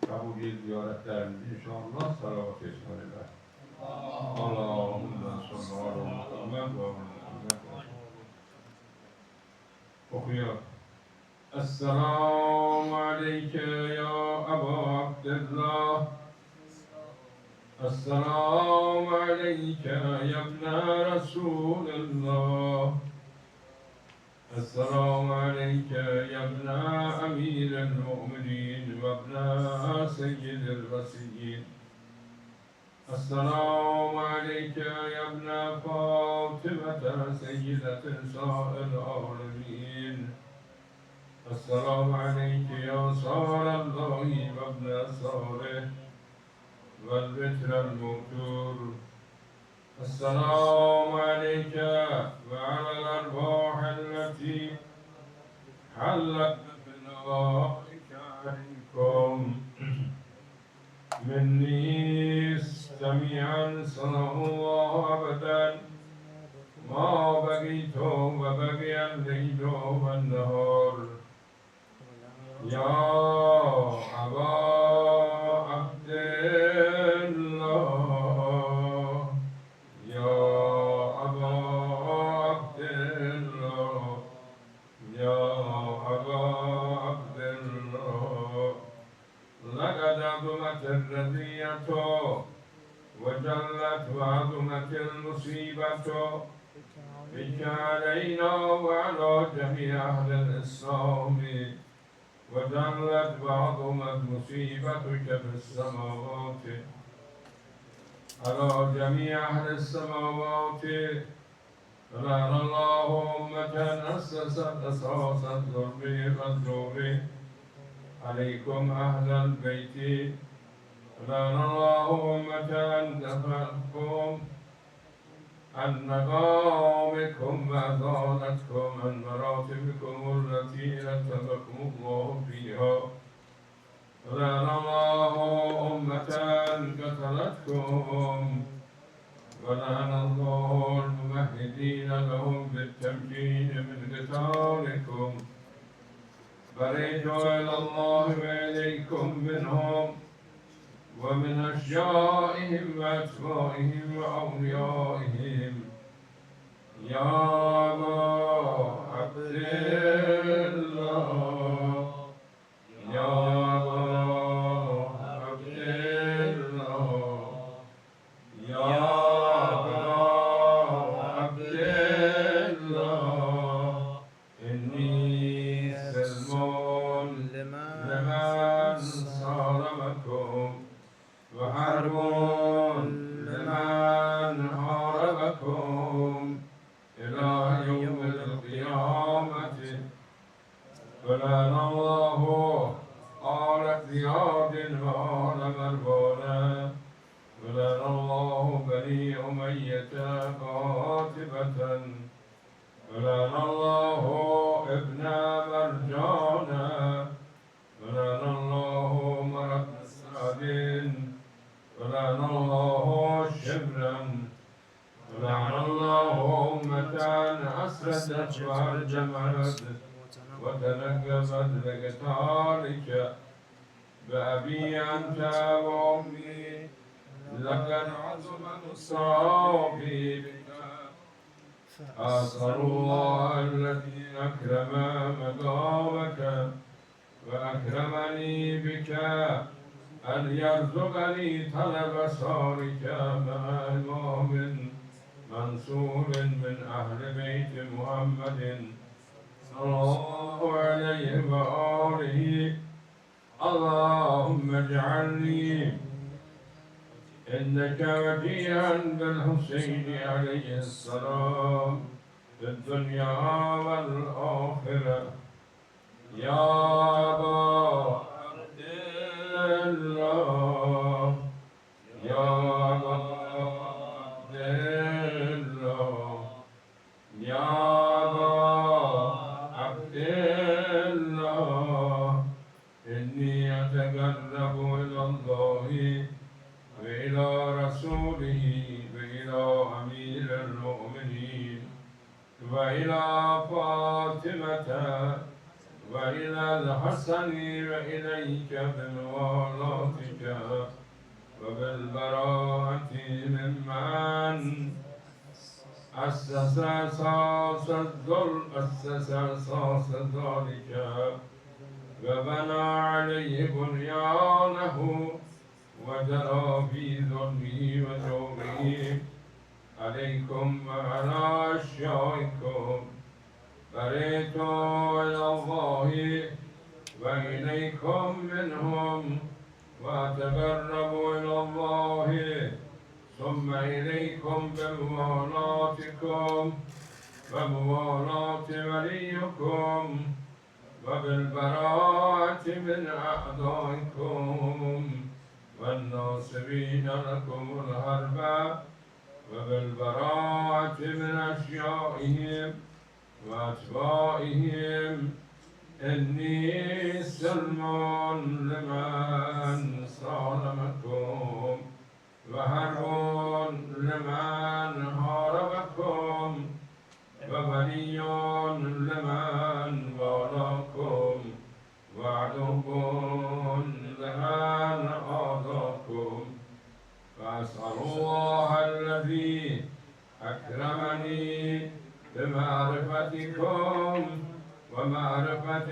kabul ziyaretlerimizi inşallah salavat etmeliler. Allahümme salli ala Muhammed ve ala Muhammed. Okuyor. Esselamu aleyke ya Eba Abdillah. Esselamu aleyke ya ibne Resulallah. Esselamu aleyke ya ibne emiril mu'minin ve ibne seyyidil vesiyyin. Esselamu aleyke ya ibne Fatimete seyyidetin sa'il alemin. Esselamu aleyke ya Sarallahi ve ibne Salih vel vitrel mu'tur. السلام عليك وعلى الأرواح التي حلت بملائكتكم مني جميعا صلى الله أبدا ما بقيت وبقي الليل والنهار يا أبا عبد الله يا أبا عبد الله يا أبا عبد الله لقد عظمت الرزية وجلت وعظمت المصيبة بك علينا وعلى جميع أهل الإسلام وجلت وعظمت مصيبتك في السماوات على جميع أهل السماوات فلعن الله أمة أسست أساس الظلم والجور عليكم أهل البيت فلعن الله أمة دفعتكم عن مقامكم وأزالتكم عن مراتبكم التي رتبكم الله فيها فلعن الله أمة قتلتكم ولعن الله الممهدين لهم بالتمكين من قتالكم بريت إلى الله وإليكم منهم ومن أشيائهم وأتباعهم وأوليائهم يا أبا عبد الله يا أبا عبد الله يا أبا عبد الله إني سلم لمن صارمكم وحرب لمن حاربكم إلى يوم القيامة فلعن الله آل زياد وآل مروان ولعن الله بني أمية قاتبة ولعن الله ابن مرجان ولعن الله مرد سعد ولعن الله شبرا ولعن الله أمة أسردت وأرجمت وتنكبت لقتالك بأبي أنت وأمي لقد عظم مصابي بك أسأل الله الذي أكرم مقامك وأكرمني بك أن يرزقني طلب صارك مع إمام منصور من أهل بيت محمد صلى الله عليه وآله اللهم اجعلني إنك وجيها بالحسين عليه السلام في الدنيا والآخرة يا أبا عبد الله يا أبا عبد الله يا أبا عبد الله إني أتقرب إلى الله وإلى رسوله وإلى أمير المؤمنين وإلى فاطمة وإلى الحسن وإليك بموالاتك وبالبراءة ممن أسس أساس ذلك وبنى عليه بنيانه وجرى في ظلمه وجوره عليكم وعلى أشيائكم بريت إلى الله وإليكم منهم وأتقرب إلى الله ثم إليكم بموالاتكم وموالاة وليكم وبالبراءة من أعدائكم والناصبين لكم الحرب وبالبراءة من أشيائهم وأتباعهم إني سلم لمن صالمكم وحرب لمن حاربكم وولي لمن والاكم وعدو لمن آذاكم فأسأل الله الذي أكرمني بمعرفتكم ومعرفة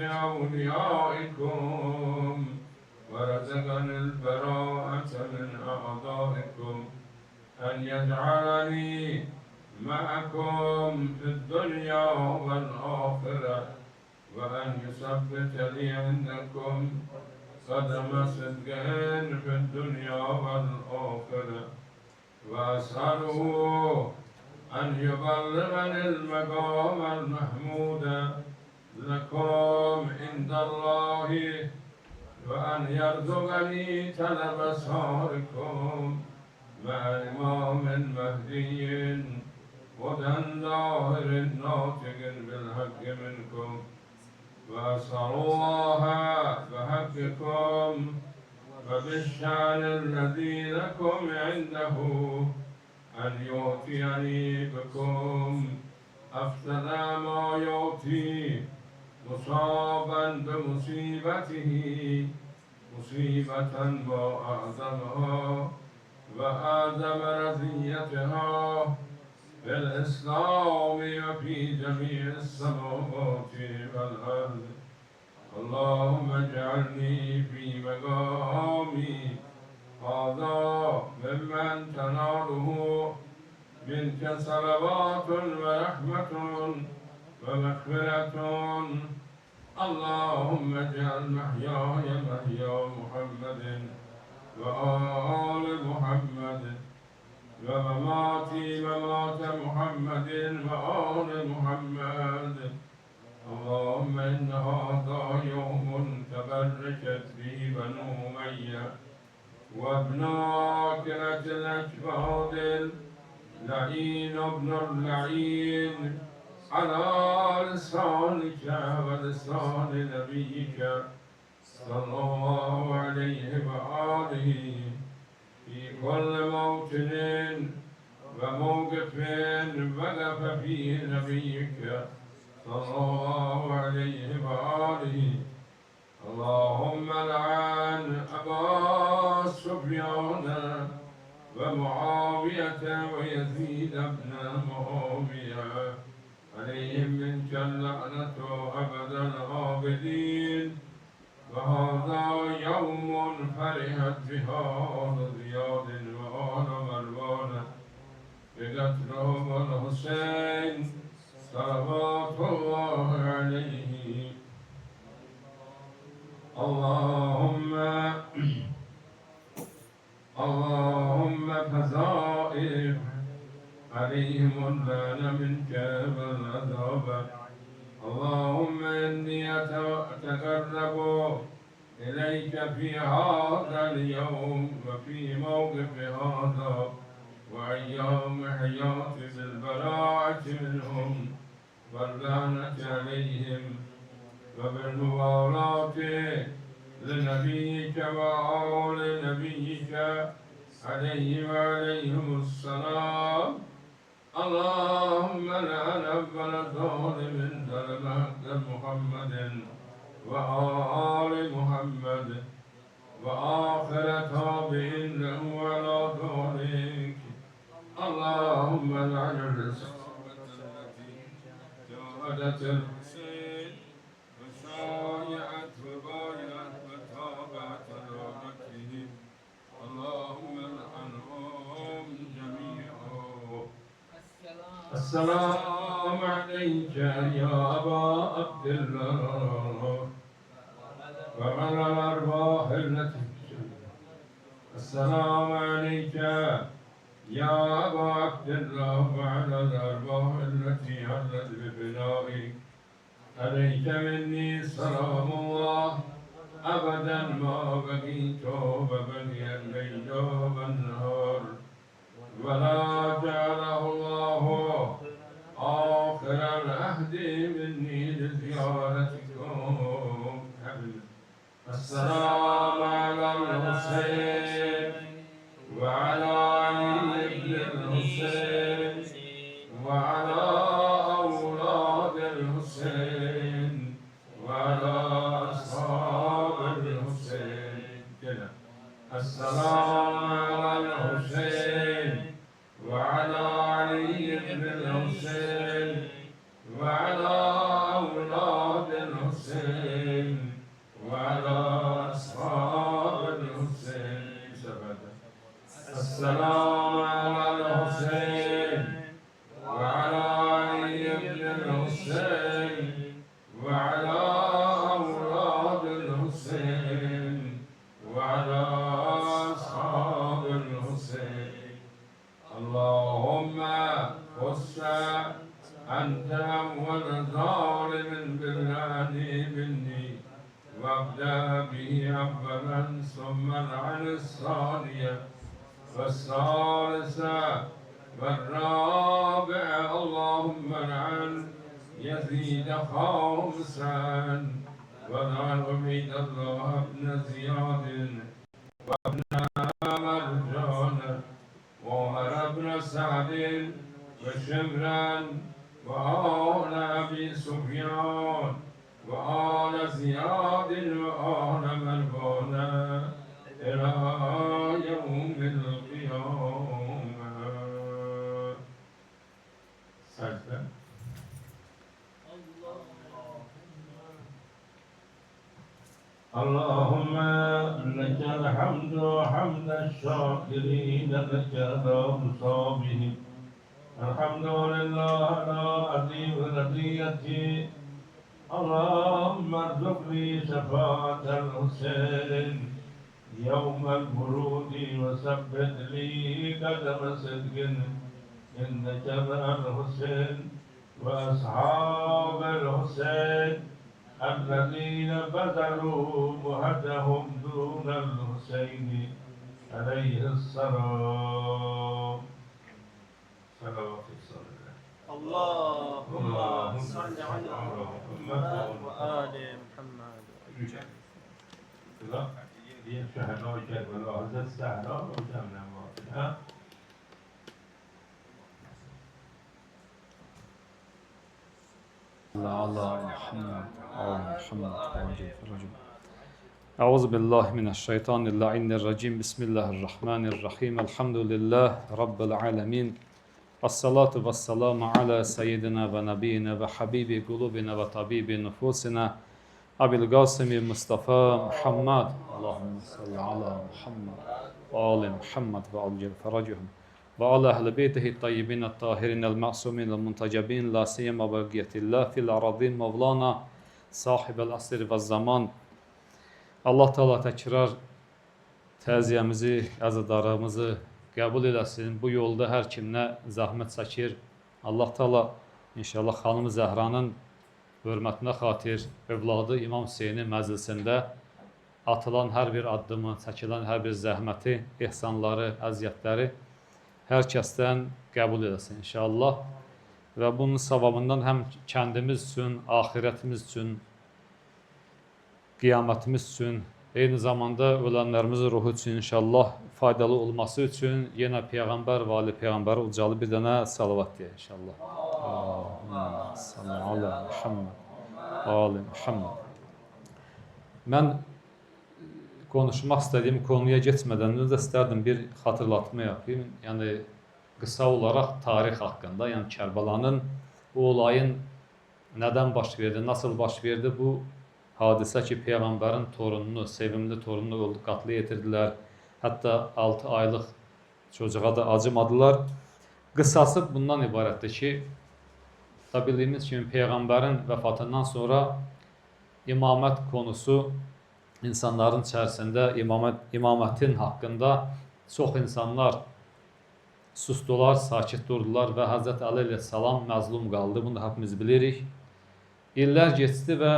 أوليائكم ورزقني البراءة من أعدائكم أن يجعلني معكم في الدنيا والآخرة وأن يثبت لي عندكم قدم صدق في الدنيا والآخرة وأسأله أن يبلغني المقام المحمود لكم عند الله وأن يرزقني طلب ساركم مع إمام مهدي هدى ظاهر ناطق بالحق منكم وأسأل الله بحقكم وبالشأن الذي لكم عنده أن يؤتيني بكم أفضل ما يؤتي مصابا بمصيبته مصيبة ما أعظمها وأعظم رزيتها في الإسلام وفي جميع السماوات والأرض. اللهم اجعلني في مقامي هذا ممن تناله منك صلوات ورحمة ومغفرة. اللهم اجعل محياي محيا محمد وآل محمد ومماتي ممات محمد وآل محمد. اللهم إن هذا يوم تبركت به بنو أمية وابن عاقلة الأجباد اللعين ابن اللعين على لسانك ولسان نبيك صلى الله عليه وآله في كل موطن وموقف وقف فيه نبيك صلى الله عليه وآله. اللهم لعن أبا سفيان ومعاوية ويزيد بن معاوية عليهم منك اللعنة أبد العابدين. وهذا يوم فرحت بها آل زياد وآل مروان بقتلهم الحسين صلوات الله عليه. اللهم فزائر عليهم اللعن منك والعذاب. اللهم إني أتقرب إليك في هذا اليوم وفي موقف هذا وأيام حياتي بالبراءة منهم واللعنة عليهم وبالموالاة لنبيك وآل نبيك عليه وعليهم السلام. اللهم لعن أول ظالم ظلم حق محمد وآل محمد وآخر تابع له على ذلك. اللهم اجعل الإصابة التي جاءت الحسين وشايعت وبايعت وتابعت رغبته، اللهم العنهم جميعا. السلام عليك يا أبا عبد الله وعلى الأرواح التي السلام عليك يا أبا عبد الله وعلى الأرواح التي هلت بفنائك. عليك مني سلام الله أبدا ما بقيت وبقي الليل والنهار، ولا جعله الله آخر العهد مني لزيارتكم. السلام على الحسين وعلى علي بن الحسين وعلى أولاد الحسين وعلى أصحاب الحسين. السلام على الحسين وعلى علي بن الحسين وعلى أولاد الحسين وعلى أصحاب الحسين. السلام على الحسين وعلى علي بن الحسين وعلى أولاد الحسين وعلى أصحاب الحسين. اللهم خص أنت أول ظالم بالله مني، وابدأ به أولا ثم العن الثانية والثالثة والرابعة. اللهم العن يزيد خامسا والعن عبيد الله بن زياد وابن مرجان وعمر بن سعد وشمرا وآل أبي سفيان وآل زياد وآل مروان إلى يوم القيامة. سجدة. اللهم لك الحمد حمد الشاكرين لك المصابين. الحمد لله على عظيم رضيتي. اللهم ارزقني شفاعة الحسين يوم الورود وثبت لي قدم صدق إنك مع الحسين وأصحاب الحسين الذين بذلوا مهدهم دون الحسين عليه السلام. صلوات الصلاة. اللهم صل على محمد وآل محمد. دين شهداء كربلاء حضرت زهرا رو جمع نماز. على محمد آل محمد وعجل فرجل. أعوذ بالله من الشيطان اللعين الرجيم. بسم الله الرحمن الرحيم. الحمد لله رب العالمين. الصلاة والسلام على سيدنا ونبينا وحبيب قلوبنا وطبيب نفوسنا أبي القاسم مصطفى محمد. اللهم صل على محمد وآل محمد وعجل فرجهم وعلى أهل بيته الطيبين الطاهرين المعصومين المنتجبين لا سيما بقية الله في الأراضين مولانا صاحب الأسر والزمان. Allah Teala tekrar təziyəmizi, əzadarımızı qəbul eləsin. Bu yolda hər kim nə zəhmət çəkir, Allah Teala inşallah xanım Zəhranın hörmətinə xatir övladı İmam Hüseynin məclisində atılan hər bir addımı, çəkilən hər bir zəhməti, ehsanları, əziyyətləri hər kəsdən qəbul eləsin inşallah. Və bunun savabından həm kəndimiz üçün, axirətimiz üçün, qiyamətimiz üçün, eyni zamanda ölənlərimizin ruhu üçün inşallah faydalı olması üçün yenə Peyğəmbər və Ali Peyğəmbərə ucalı bir dənə salavat deyək inşallah. Allahümmə salli alə Muhammed, Ali Muhammed. Mən konuşmaq istədiyim konuya geçmədən öncə istərdim bir xatırlatma yapayım. Yəni qısa olaraq tarix haqqında, yəni Kərbəlanın bu olayın nədən baş verdi, nasıl baş verdi, bu hadisə ki, Peyğəmbərin torununu, sevimli torununu qatlə yetirdilər. Hətta 6 aylıq çocuğa da acımadılar. Qısası bundan ibarətdir ki, bildiyimiz kimi Peyğəmbərin vəfatından sonra imamət konusu insanların içərisində imamətin haqqında çox insanlar sustular, sakit durdular və Həzrət Əli əleyhissalam məzlum qaldı. Bunu da hepimiz bilirik. İllər keçdi və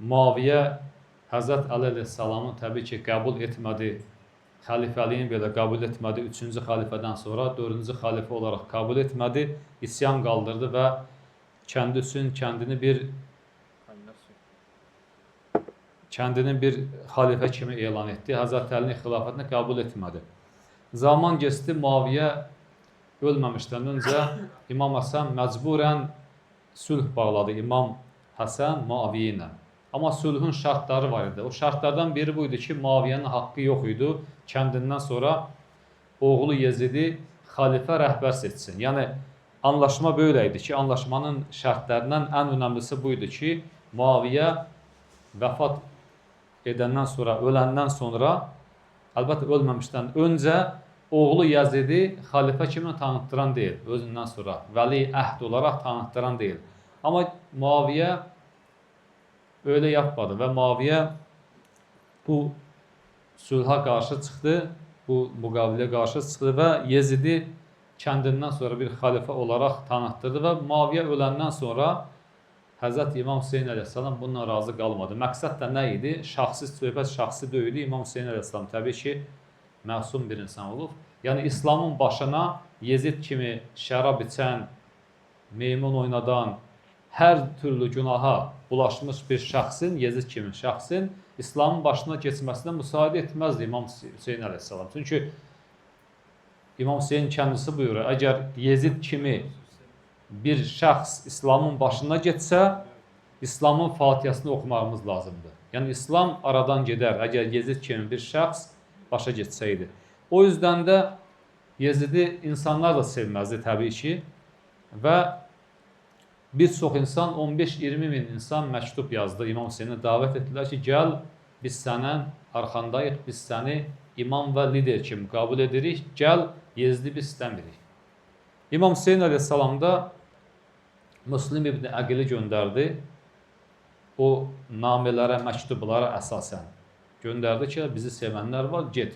Muaviyə Həzrət Əli əleyhissalamı təbii ki, qəbul etmədi. Xəlifəliyin belə qəbul etmədi. 3-cü xəlifədən sonra 4-cü xəlifə olaraq qəbul etmədi. İsyan qaldırdı və kəndi üçün kəndini bir xəlifə kimi elan etdi. Həzrət Əlinin xilafətini qəbul etmədi. Zaman keçdi, Muaviyə ölməmişdən öncə İmam Həsən məcburən sülh bağladı İmam Həsən Muaviyə ilə. Amma sülhün şartları var idi. O şartlardan biri buydu ki, Muaviyyənin haqqı yox idi. Kəndindən sonra oğlu Yezidi xəlifə rəhbər seçsin. Yəni, anlaşma böyle idi ki, anlaşmanın şərtlərindən ən önəmlisi buydu ki, Muaviyyə vəfat edəndən sonra, öləndən sonra, əlbəttə ölməmişdən öncə oğlu Yezidi xəlifə kimi tanıtdıran deyil, özündən sonra, vəli əhd olaraq tanıtdıran deyil. Amma Muaviyyə öyle yapmadı və Muaviyə bu sülha qarşı çıxdı, bu müqaviləyə qarşı çıxdı və Yezidi kəndindən sonra bir xəlifə olaraq tanıtdırdı və Muaviyə öləndən sonra Həzrət İmam Hüseyin əleyhissalam bununla razı qalmadı. Məqsəd də nə idi? Söhbət şəxsi deyildi. İmam Hüseyin əleyhissalam təbii ki, məsum bir insan olub. Yəni İslamın başına Yezid kimi şərab içən, meymun oynadan, hər türlü günaha bulaşmış bir şəxsin, Yezid kimi şəxsin İslamın başına geçməsinə müsaade etməzdi İmam Hüseyin əleyhissalam. Çünki İmam Hüseyin kendisi buyurur, əgər Yezid kimi bir şəxs İslamın başına geçsə, İslamın Fatihasını oxumağımız lazımdır. Yəni İslam aradan gedər, əgər Yezid kimi bir şəxs başa geçsəydi. O yüzden də Yezidi insanlar da sevməzdi təbii ki və bir çox insan, 15-20 min insan məktub yazdı, İmam Hüseyinə davət etdilər ki, gəl biz sənin arxandayıq, biz səni imam və lider kimi qəbul edirik, gəl Yezidi biz istəmirik. İmam Hüseyin əleyhissalam da Müslim ibn Əqili göndərdi, o namələrə, məktublara əsasən göndərdi ki, bizi sevənlər var, get.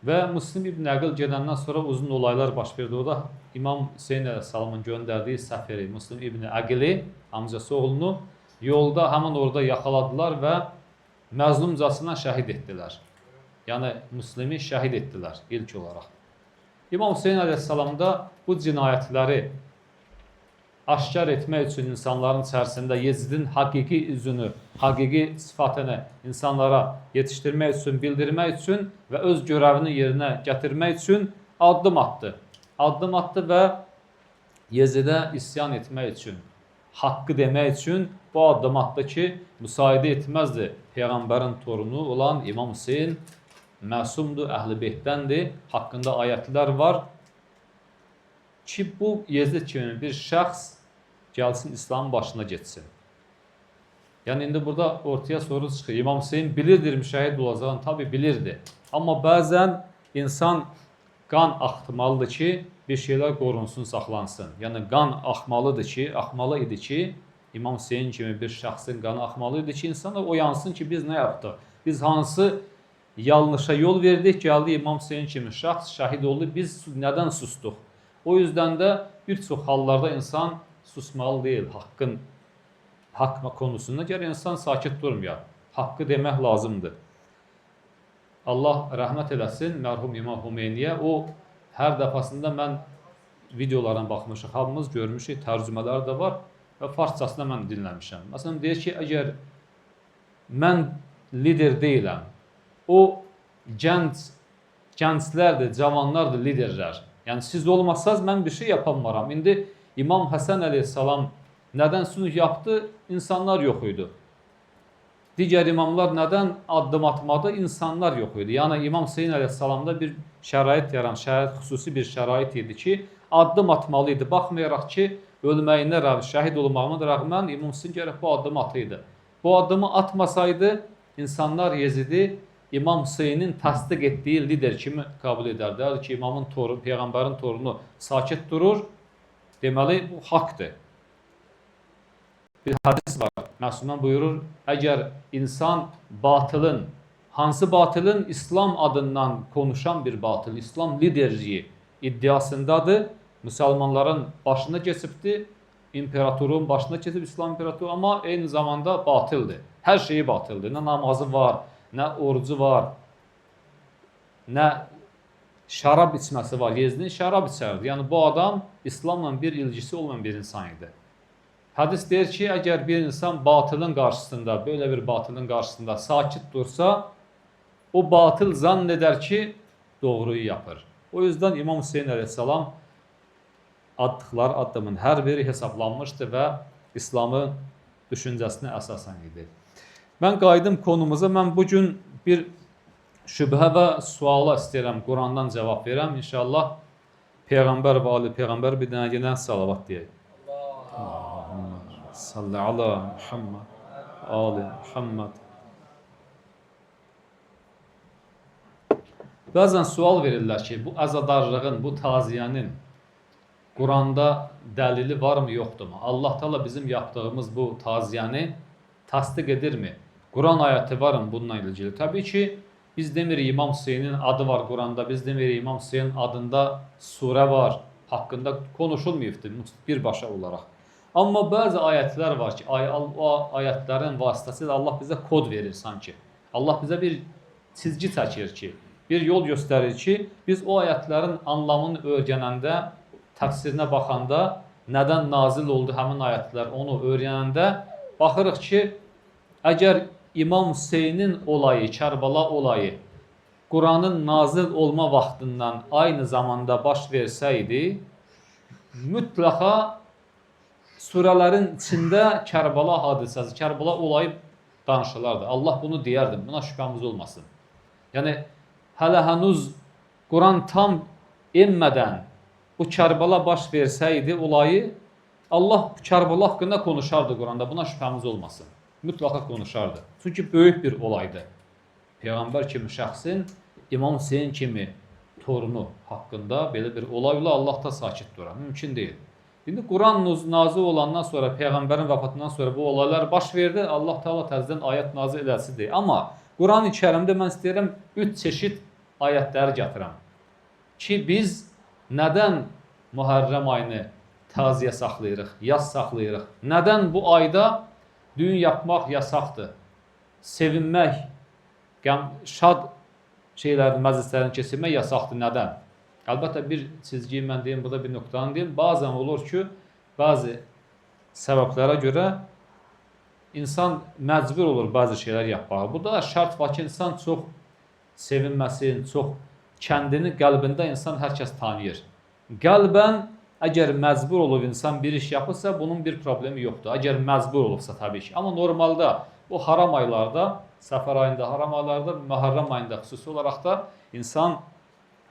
Və Müslim ibn Əqil gedəndən sonra uzun olaylar baş verdi. O da İmam Hüseyin əleyhissalamın göndərdiyi səfiri Müslim ibn Əqili, amcası oğlunu yolda həmin orada yaxaladılar və məzlumcasına şəhid etdilər. Yəni Müslimi şəhid etdilər ilk olaraq. İmam Hüseyin əleyhissalam da bu cinayətləri aşkar etmək üçün insanların içərisində Yezidin hakiki üzünü, hakiki sıfatını insanlara yetişdirmək üçün, bildirmək üçün və öz görevini yerinə gətirmək üçün addım attı. Addım attı və Yezidə isyan etmək üçün, haqqı demək üçün bu addım attı ki, müsaidə etməzdi. Peyğəmbərin torunu olan İmam Hüseyin məsumdur, əhl-i beytdəndir, haqqında ayətlər var ki, bu Yezid kimi bir şəxs gəlsin İslamın başına geçsin. Yani indi burada ortaya soru çıxır. İmam Hüseyin bilirdir müşahid olacağını, tabi bilirdi. Amma bəzən insan qan axtmalıdır ki, bir şeyler qorunsun, saxlansın. Yani qan axmalıdır ki, axmalı idi ki, İmam Hüseyin kimi bir şəxsin qanı axmalı idi ki, insanlar oyansın ki, biz nə yapdıq? Biz hansı yanlışa yol verdik, gəldi İmam Hüseyin kimi şəxs şəhid oldu, biz nədən sustuq? O yüzden de bir çox hallarda insan susmalı değil, haqq konusunda gəlir insan sakit durmuyor. Haqqı demək lazımdır. Allah rəhmət eləsin mərhum İmam Hümeyniyə. O hər dəfəsində mən videolarına baxmışıq, hamımız görmüşük, tərcümələri də var və farsçasına mən dinləmişəm. Məsələn deyir ki, əgər mən lider deyiləm, o gənclərdir, cavanlardır liderlər. Yəni siz olmazsaz mən bir şey yapamaram. İndi İmam Həsən əleyhissalam nədən sülh yaptı? İnsanlar yox idi. Digər imamlar nədən addım atmadı? İnsanlar yox idi. Yəni İmam Hüseyin əleyhissalamda bir şərait xüsusi bir şərait idi ki, addım atmalı idi. Baxmayaraq ki, ölməyinə rəğmən, şəhid olmağına rəğmən İmam Hüseyin gərək bu addımı ataydı. Bu addımı atmasaydı, insanlar Yezidi İmam Hüseynin təsdiq etdiyi lider kimi qəbul edərdi. Yəni ki, imamın torunu, peyğəmbərin torunu sakit durur. Deməli, bu haqdır. Bir hadis var. Məsələn buyurur, əgər insan batılın, hansı batılın? İslam adından konuşan bir batıl, İslam liderliyi iddiasındadır. Müsəlmanların başına keçibdir, imperatorun başına keçib İslam imperatoru, amma eyni zamanda batıldır. Hər şeyi batıldır. Nə namazı var, nə orucu var, nə şərab içməsi var. Yezdin şərab içərdi. Yəni bu adam İslamla bir ilgisi olmayan bir insan idi. Hadis deyir ki, əgər bir insan batılın qarşısında, böyle bir batılın qarşısında sakit dursa, o batıl zann eder ki, doğruyu yapır. O yüzden İmam Hüseyin aleyhisselam attıkları addımın hər biri hesablanmıştı və İslamın düşüncəsinə əsasən idi. Mən qayıdım konumuza, mən bugün bir şübhə və suala istəyirəm, Qurandan cavab verəm. İnşallah Peyğəmbər və Ali Peyğəmbər bir dənə yenə salavat deyək. Salli ala Muhammed, Ali Muhammed. Bəzən sual verirlər ki, bu əzadarlığın, bu taziyənin Quranda dəlili varmı, yoxdurmu? Allah Teala bizim yaptığımız bu taziyəni təsdiq edirmi? Quran ayəti varmı bununla ilgili? Təbii ki, biz demirik İmam Hüseynin adı var Quranda, biz demirik İmam Hüseynin adında surə var, haqqında konuşulmayıbdır birbaşa olaraq. Amma bəzi ayətlər var ki, o ayətlərin vasitəsilə Allah bizə kod verir sanki. Allah bizə bir çizgi çəkir ki, bir yol göstərir ki, biz o ayətlərin anlamını öyrənəndə, təfsirinə baxanda, nədən nazil oldu həmin ayətlər, onu öyrənəndə baxırıq ki, əgər İmam Hüseynin olayı, Kərbala olayı Quranın nazil olma vaxtından aynı zamanda baş versəydi, mütləqa surələrin içində Kərbala hadisəsi, Kərbala olayı danışılardı. Allah bunu deyərdi, buna şübhəmiz olmasın. Yəni, hələ hənuz Quran tam enmədən bu Kərbala baş versəydi olayı, Allah Kərbala haqqında konuşardı Quranda, buna şübhəmiz olmasın. Mütləqa konuşardı. Çünki böyük bir olaydı. Peyğəmbər kimi şəxsin, İmam Hüseyin kimi torunu haqqında belə bir olayla Allah da sakit durar. Mümkün deyil. İndi Quran nazil olandan sonra, Peyğəmbərin vəfatından sonra bu olaylar baş verdi. Allah Teala təzədən ayət nazil edəsidir. Amma Quran-ı Kərimdə mən istəyirəm 3 çeşid ayətləri gətirəm. Ki biz nədən Muharrem ayını taziyə saxlayırıq, yas saxlayırıq? Nədən bu ayda düğün yapmaq yasaqdır? Sevinmək, şad şeylərin, məclislərini keçirmək yasaqdır. Nədən? Əlbəttə bir çizgiyi mən deyim, burada bir nöqtanı deyim. Bazen olur ki, bazı səbəblərə görə insan məcbur olur bazı şeylər yapmağa. Burada da şart var ki, insan çox sevinməsin, çox kəndini qəlbində insan hər kəs tanıyır. Qəlbən əgər məcbur olub insan bir iş yapırsa, bunun bir problemi yoxdur. Əgər məcbur olubsa tabii ki. Amma normalda bu haram aylarda, Səfər ayında, haram aylarda, Muharrem ayında xüsusi olaraq da insan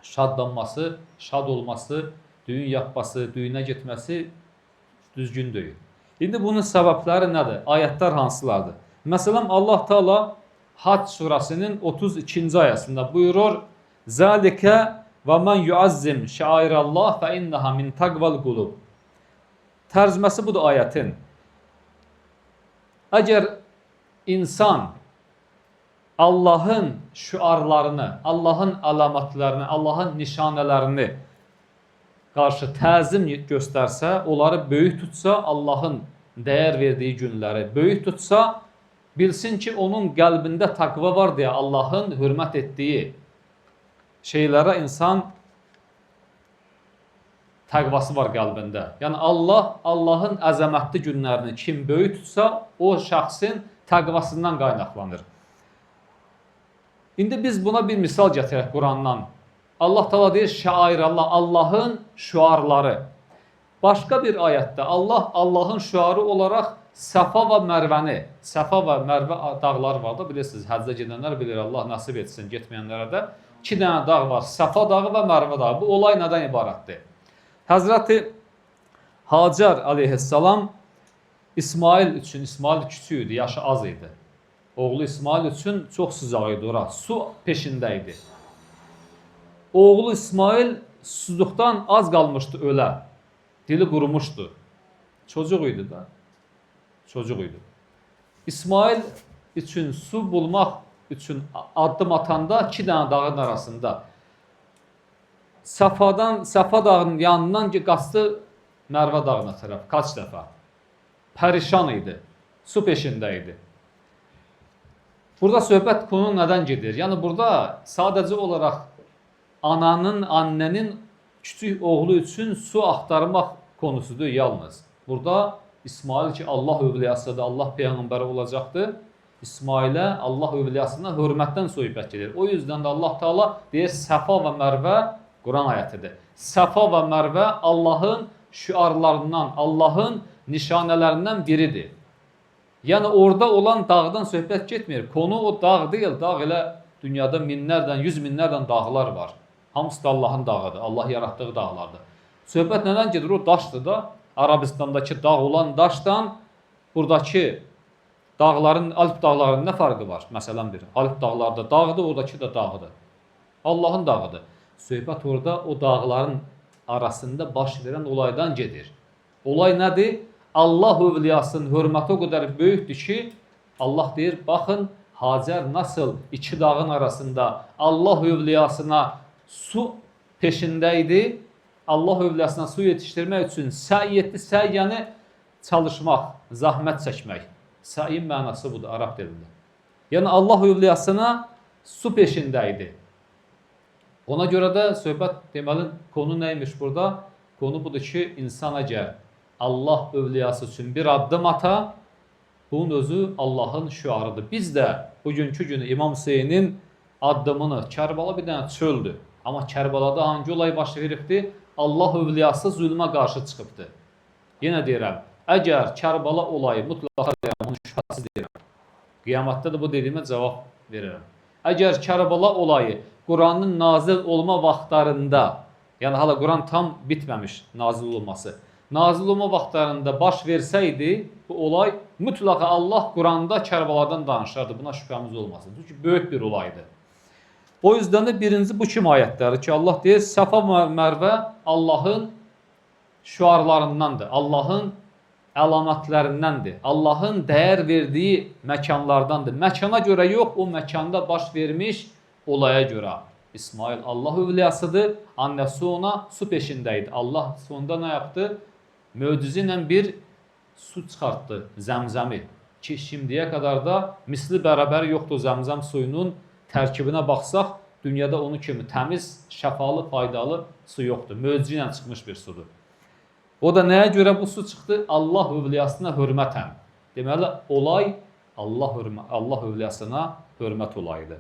şadlanması, şad olması, düğün yapması, düğünə getməsi düzgün deyil. İndi bunun səbəbləri nədir? Ayətlər hansılardır? Məsələn, Allah Teala Hac surasının 32-ci ayəsində buyurur: "Zəlikə və men yuazzim şairallah fe innaha min taqval qulub." Tərcüməsi budur ayətin. Əgər insan Allah'ın şüarlarını, Allah'ın alamatlarını, Allah'ın nişanələrini qarşı təzim göstərsə, onları böyük tutsa, Allah'ın dəyər verdiyi günləri böyük tutsa, bilsin ki, onun qəlbində takva var deyə Allah'ın hürmət etdiyi şeylərə insan təqvası var qəlbində. Yəni Allah, Allah'ın əzəmətli günlərini kim böyük tutsa, o şəxsin təqvasından qaynaqlanır. İndi biz buna bir misal gətirək Qurandan. Allah Teala deyir, şair Allah, Allah'ın şüarları. Başqa bir ayətdə Allahın şüarı olaraq Səfa və Mərvəni, Səfa və Mərvə dağları var da, bilirsiniz, həccə gedənlər bilir, Allah nəsib etsin, getməyənlərə də. 2 dənə dağ var, Səfa dağı və Mərvə dağı. Bu olay nədən ibarətdir? Həzrəti Hacar aleyhissalam İsmail üçün, İsmail küçük idi, yaşı az idi. Oğlu İsmail üçün çox sıcaq idi ora, su peşində idi. Oğlu İsmail susuzluqdan az qalmışdı ölə, dili qurumuşdu. Çocuq idi da, çocuq idi. İsmail üçün su bulmaq üçün addım atanda 2 dənə dağın arasında Səfa dağının yanından qaçdı Mərvə dağına tərəf kaç dəfə. Pərişan idi, su peşində idi. Burada söhbət konu nədən gedir? Yəni burada sadəcə olaraq annenin küçük oğlu üçün su axtarmaq konusudur yalnız. Burada İsmail ki Allah övliyasıdır, Allah peyğəmbəri olacaqdır. İsmailə Allah övliyasına hörmətdən söhbət gedir. O yüzden də Allah Teala deyir Səfa və Mərvə Quran ayətidir. Səfa və Mərvə Allahın şüarlarından, Allahın nişanələrindən biridir. Yəni orada olan dağdan söhbət getmir. Konu o dağ deyil. Dağ elə dünyada minlərdən, 100 minlərdən dağlar var. Hamısı da Allahın dağıdır. Allah yaratdığı dağlardır. Söhbət nədən gedir? O daşdır da. Arabistandakı dağ olan daşdan buradakı dağların, Alp dağlarının nə farkı var? Məsələn bir, Alp dağlarda dağdır, oradakı da dağıdır. Allahın dağıdır. Söhbət orada o dağların arasında baş verən olaydan gedir. Olay nədir? Allah övliyasının hörməti o qədər böyükdür ki, Allah deyir, baxın, Hacər nasıl 2 dağın arasında Allah övliyasına su peşində idi. Allah övliyasına su yetişdirmək üçün səy etdi. Səy yəni çalışmaq, zahmət çəkmək. Səyin mənası budur Arab dilində. Yəni Allah övliyasına su peşində idi. Ona görə də söhbət deməli konu neymiş burada? Konu budur ki, insan əgər Allah övliyası üçün bir addım ata, bunun özü Allahın şüarıdır. Biz də bugünkü günü İmam Hüseynin addımını, Kərbala bir dənə çöldür. Amma Kərbalada hangi olay baş veribdir? Allah övliyası zulmə qarşı çıxıbdır. Yenə deyirəm, əgər Kərbala olayı mutlaka deyirəm, bunun şübhəsiz deyirəm. Qiyamətdə də bu dediyimə cavab verirəm. Əgər Kərbala olayı Quranın nazil olma vaxtlarında, yəni hala Quran tam bitməmiş nazil olması, nazil olma vaxtlarında baş versəydi, bu olay mutlaka Allah Quranda Kərbaladan danışardı. Buna şübhəmiz olmasın. Çünki böyük bir olaydı. O yüzden de birinci bu kimi ayətləri ki, Allah deyir, Səfa Mərvə Allahın şüarlarındandır, Allahın əlamətlərindəndir, Allahın dəyər verdiyi məkanlardandır. Məkana görə yox, o məkanda baş vermiş olaya görə. İsmail Allah övliyasıdır, annəsi ona su peşindəydi. Allah sonunda nə yaptı? Möcüzə ilə bir su çıxartdı, zəmzəmi. Ki, şimdiyə qədər də misli bərabər yoxdur zəmzəm suyunun tərkibinə baxsaq, dünyada onun kimi təmiz, şəfalı, faydalı su yoxdur. Möcüzə ilə çıxmış bir sudur. O da nəyə görə bu su çıxdı? Allah övliyasına hörmətən. Deməli, olay Allah övliyasına hörmət olayıdır.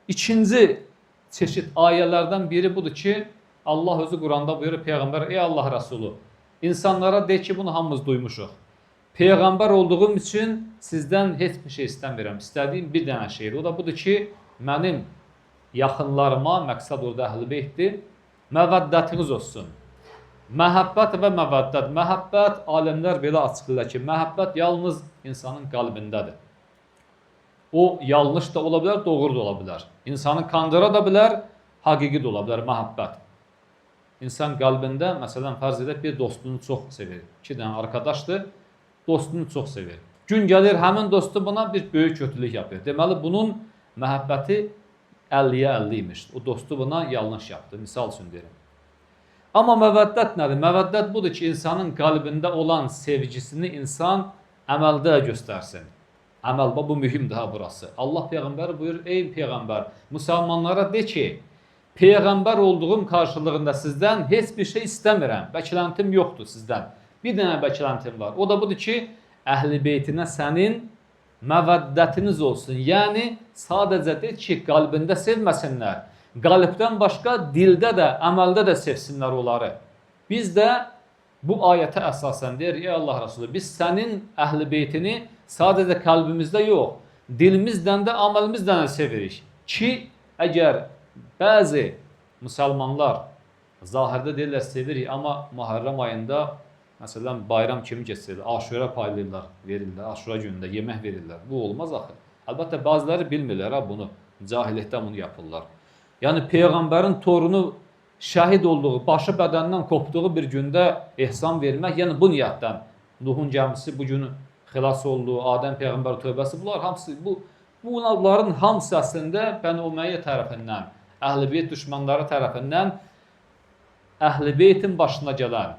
İkinci çeşit ayələrdən biri budur ki, Allah özü Quranda buyurur, Peyğəmbər, ey Allah Rəsulü, insanlara de ki, bunu hamımız duymuşuq. Peyğəmbər olduğum üçün sizdən heç bir şey istəmirəm. İstədiyim bir dənə şeydir. O da budur ki, mənim yaxınlarıma, məqsəd orada əhl-i beytdir, məvəddətiniz olsun. Məhəbbət və məvəddət. Məhəbbət, alimlər belə açıqlayırlar ki, məhəbbət yalnız insanın qəlbindədir. O, yanlış da ola bilər, doğru da ola bilər. İnsanı kandıra da bilər, həqiqi də ola bilər, məhəbbət. İnsan qəlbində, məsələn, fərz edək, bir dostunu çox sevir. 2 dənə arkadaşdır, dostunu çox sevir. Gün gəlir, həmin dostu buna bir böyük kötülük yapır. Deməli, bunun məhəbbəti 50-yə 50 imiş. O dostu buna yanlış yaptı, misal üçün deyirəm. Amma məvəddət nədir? Məvəddət budur ki, insanın qəlbində olan sevgisini insan əməldə göstərsin. Əməl, bu mühümdür ha burası. Allah Peyğəmbəri buyurur, ey Peyğəmbər, müsəlmanlara de ki, Peyğəmbər olduğum qarşılığında sizdən heç bir şey istəmirəm, bəkləntim yoxdur sizdən. Bir dənə bəkləntim var. O da budur ki, əhl-i beytinə sənin məvəddətiniz olsun. Yəni, sadəcə de ki, qəlbində sevməsinlər. Qalibdən başqa dildə də, əməldə də sevsinlər onları. Biz də bu ayətə əsasən deyir, ey Allah Resulü, biz sənin əhl-i beytini sadəcə qəlbimizdə yox, dilimizdən də, aməlimizdən də sevirik. Ki, əgər bəzi müsəlmanlar zahirdə deyirlər sevirik, amma Muharrem ayında məsələn bayram kimi keçirirlər, aşura paylayırlar, verirlər, aşura günündə yemək verirlər. Bu olmaz axı. Əlbəttə bazıları bilmirlər bunu, cahillikdə bunu yapırlar. Yəni Peyğəmbərin torunu şəhid olduğu, başı bədəndən qopduğu bir gündə ehsan vermək, yəni bu niyyətdən Nuhun gəmisi bu gün xilas oldu, Adəm Peyğəmbər tövbəsi, bunlar hamısı, bunların hamısı əslində Bəni Umeyyə tərəfindən, Əhl-i Beyt düşmanları tərəfindən Əhl-i Beytin başına gələn,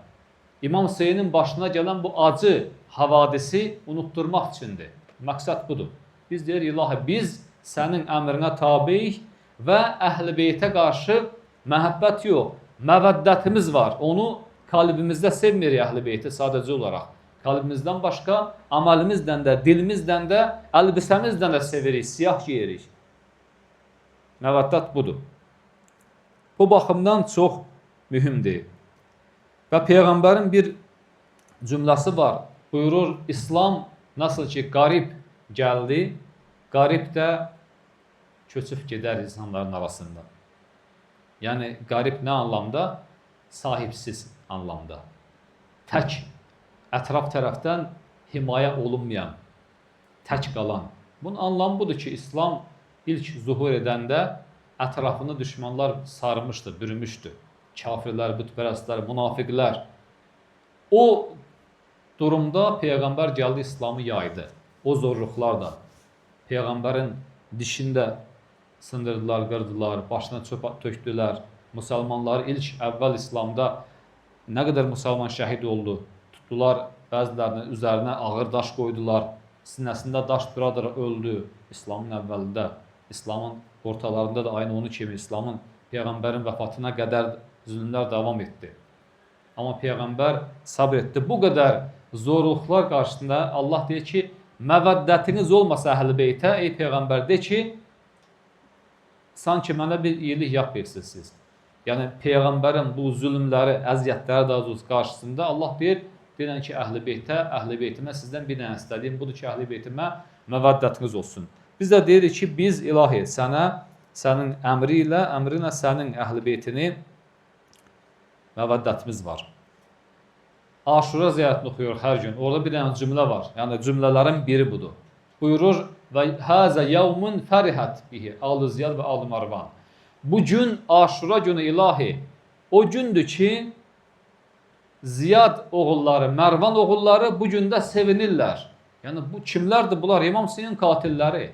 İmam Hüseynin başına gələn bu acı havadisi unutturmaq üçündür. Məqsəd budur. Biz deyir, ilahi, biz sənin əmrinə tabeyik və Əhl-i Beytə qarşı məhəbbət yox, məvəddətimiz var. Onu qalbimizdə sevmirik Əhl-i Beyti sadəcə olaraq. Qalbimizdən başqa, əməlimizdən də, dilimizdən də, əlbisəmizdən də sevirik, siyah giyirik. Məvəddət budur. Bu baxımdan çox mühümdir. Və Peyğəmbərin bir cümləsi var. Buyurur, İslam nasıl ki qarib gəldi, qarib də köçüb gedər insanların arasında. Yəni, qarib nə anlamda? Sahibsiz anlamda. Tək, ətraf tərəfdən himayə olunmayan, tək qalan. Bunun anlamı budur ki, İslam ilk zuhur edəndə ətrafını düşmanlar sarmışdı, bürümüşdü. Kafirlər, bütpərəstlər, münafiqlər. O durumda Peyğəmbər gəldi, İslamı yaydı. O zorluqlar da Peyğəmbərin dişində sındırdılar, qırdılar, başına çöp tökdülər. Müsəlmanları ilk əvvəl İslamda nə qədər müsəlman şəhid oldu. Tutdular, bəzilərinin üzərinə ağır daş qoydular. Sinəsində daş dura-dura öldü İslamın əvvəlində. İslamın ortalarında da aynı onu kimi İslamın Peyğəmbərin vəfatına qədər zülmlər davam etdi. Amma Peyğəmbər sabr etdi. Bu qədər zorluqlar qarşısında Allah deyir ki, məvəddətiniz olmasa Əhl-i Beytə, ey Peyğəmbər, de ki, sanki mənə bir iyilik yapıyorsunuz siz. Yəni Peyğəmbərin bu zülmləri, əziyyətləri daha doğrusu qarşısında Allah deyir, deyilən ki, Əhl-i Beytə, Əhl-i Beytimə sizdən bir dənə istədiyim budur ki, Əhl-i Beytimə məvəddətiniz olsun. Biz də deyirik ki, biz ilahi sənə, sənin əmrinə sənin Əhl-i Beytini məvəddətimiz var. Aşura ziyarətini oxuyuruq hər gün. Orada bir dənə cümlə var. Yəni cümlələrin biri budur. Buyurur və həzə yevmun fərihət bihi Alı Ziyad və Alı Marvan. Bu gün Aşura günü ilahi o gündür ki Ziyad oğulları, Mərvan oğulları bu gündə sevinirlər. Yəni bu kimlərdir bunlar? İmam Hüseynin qatilləri.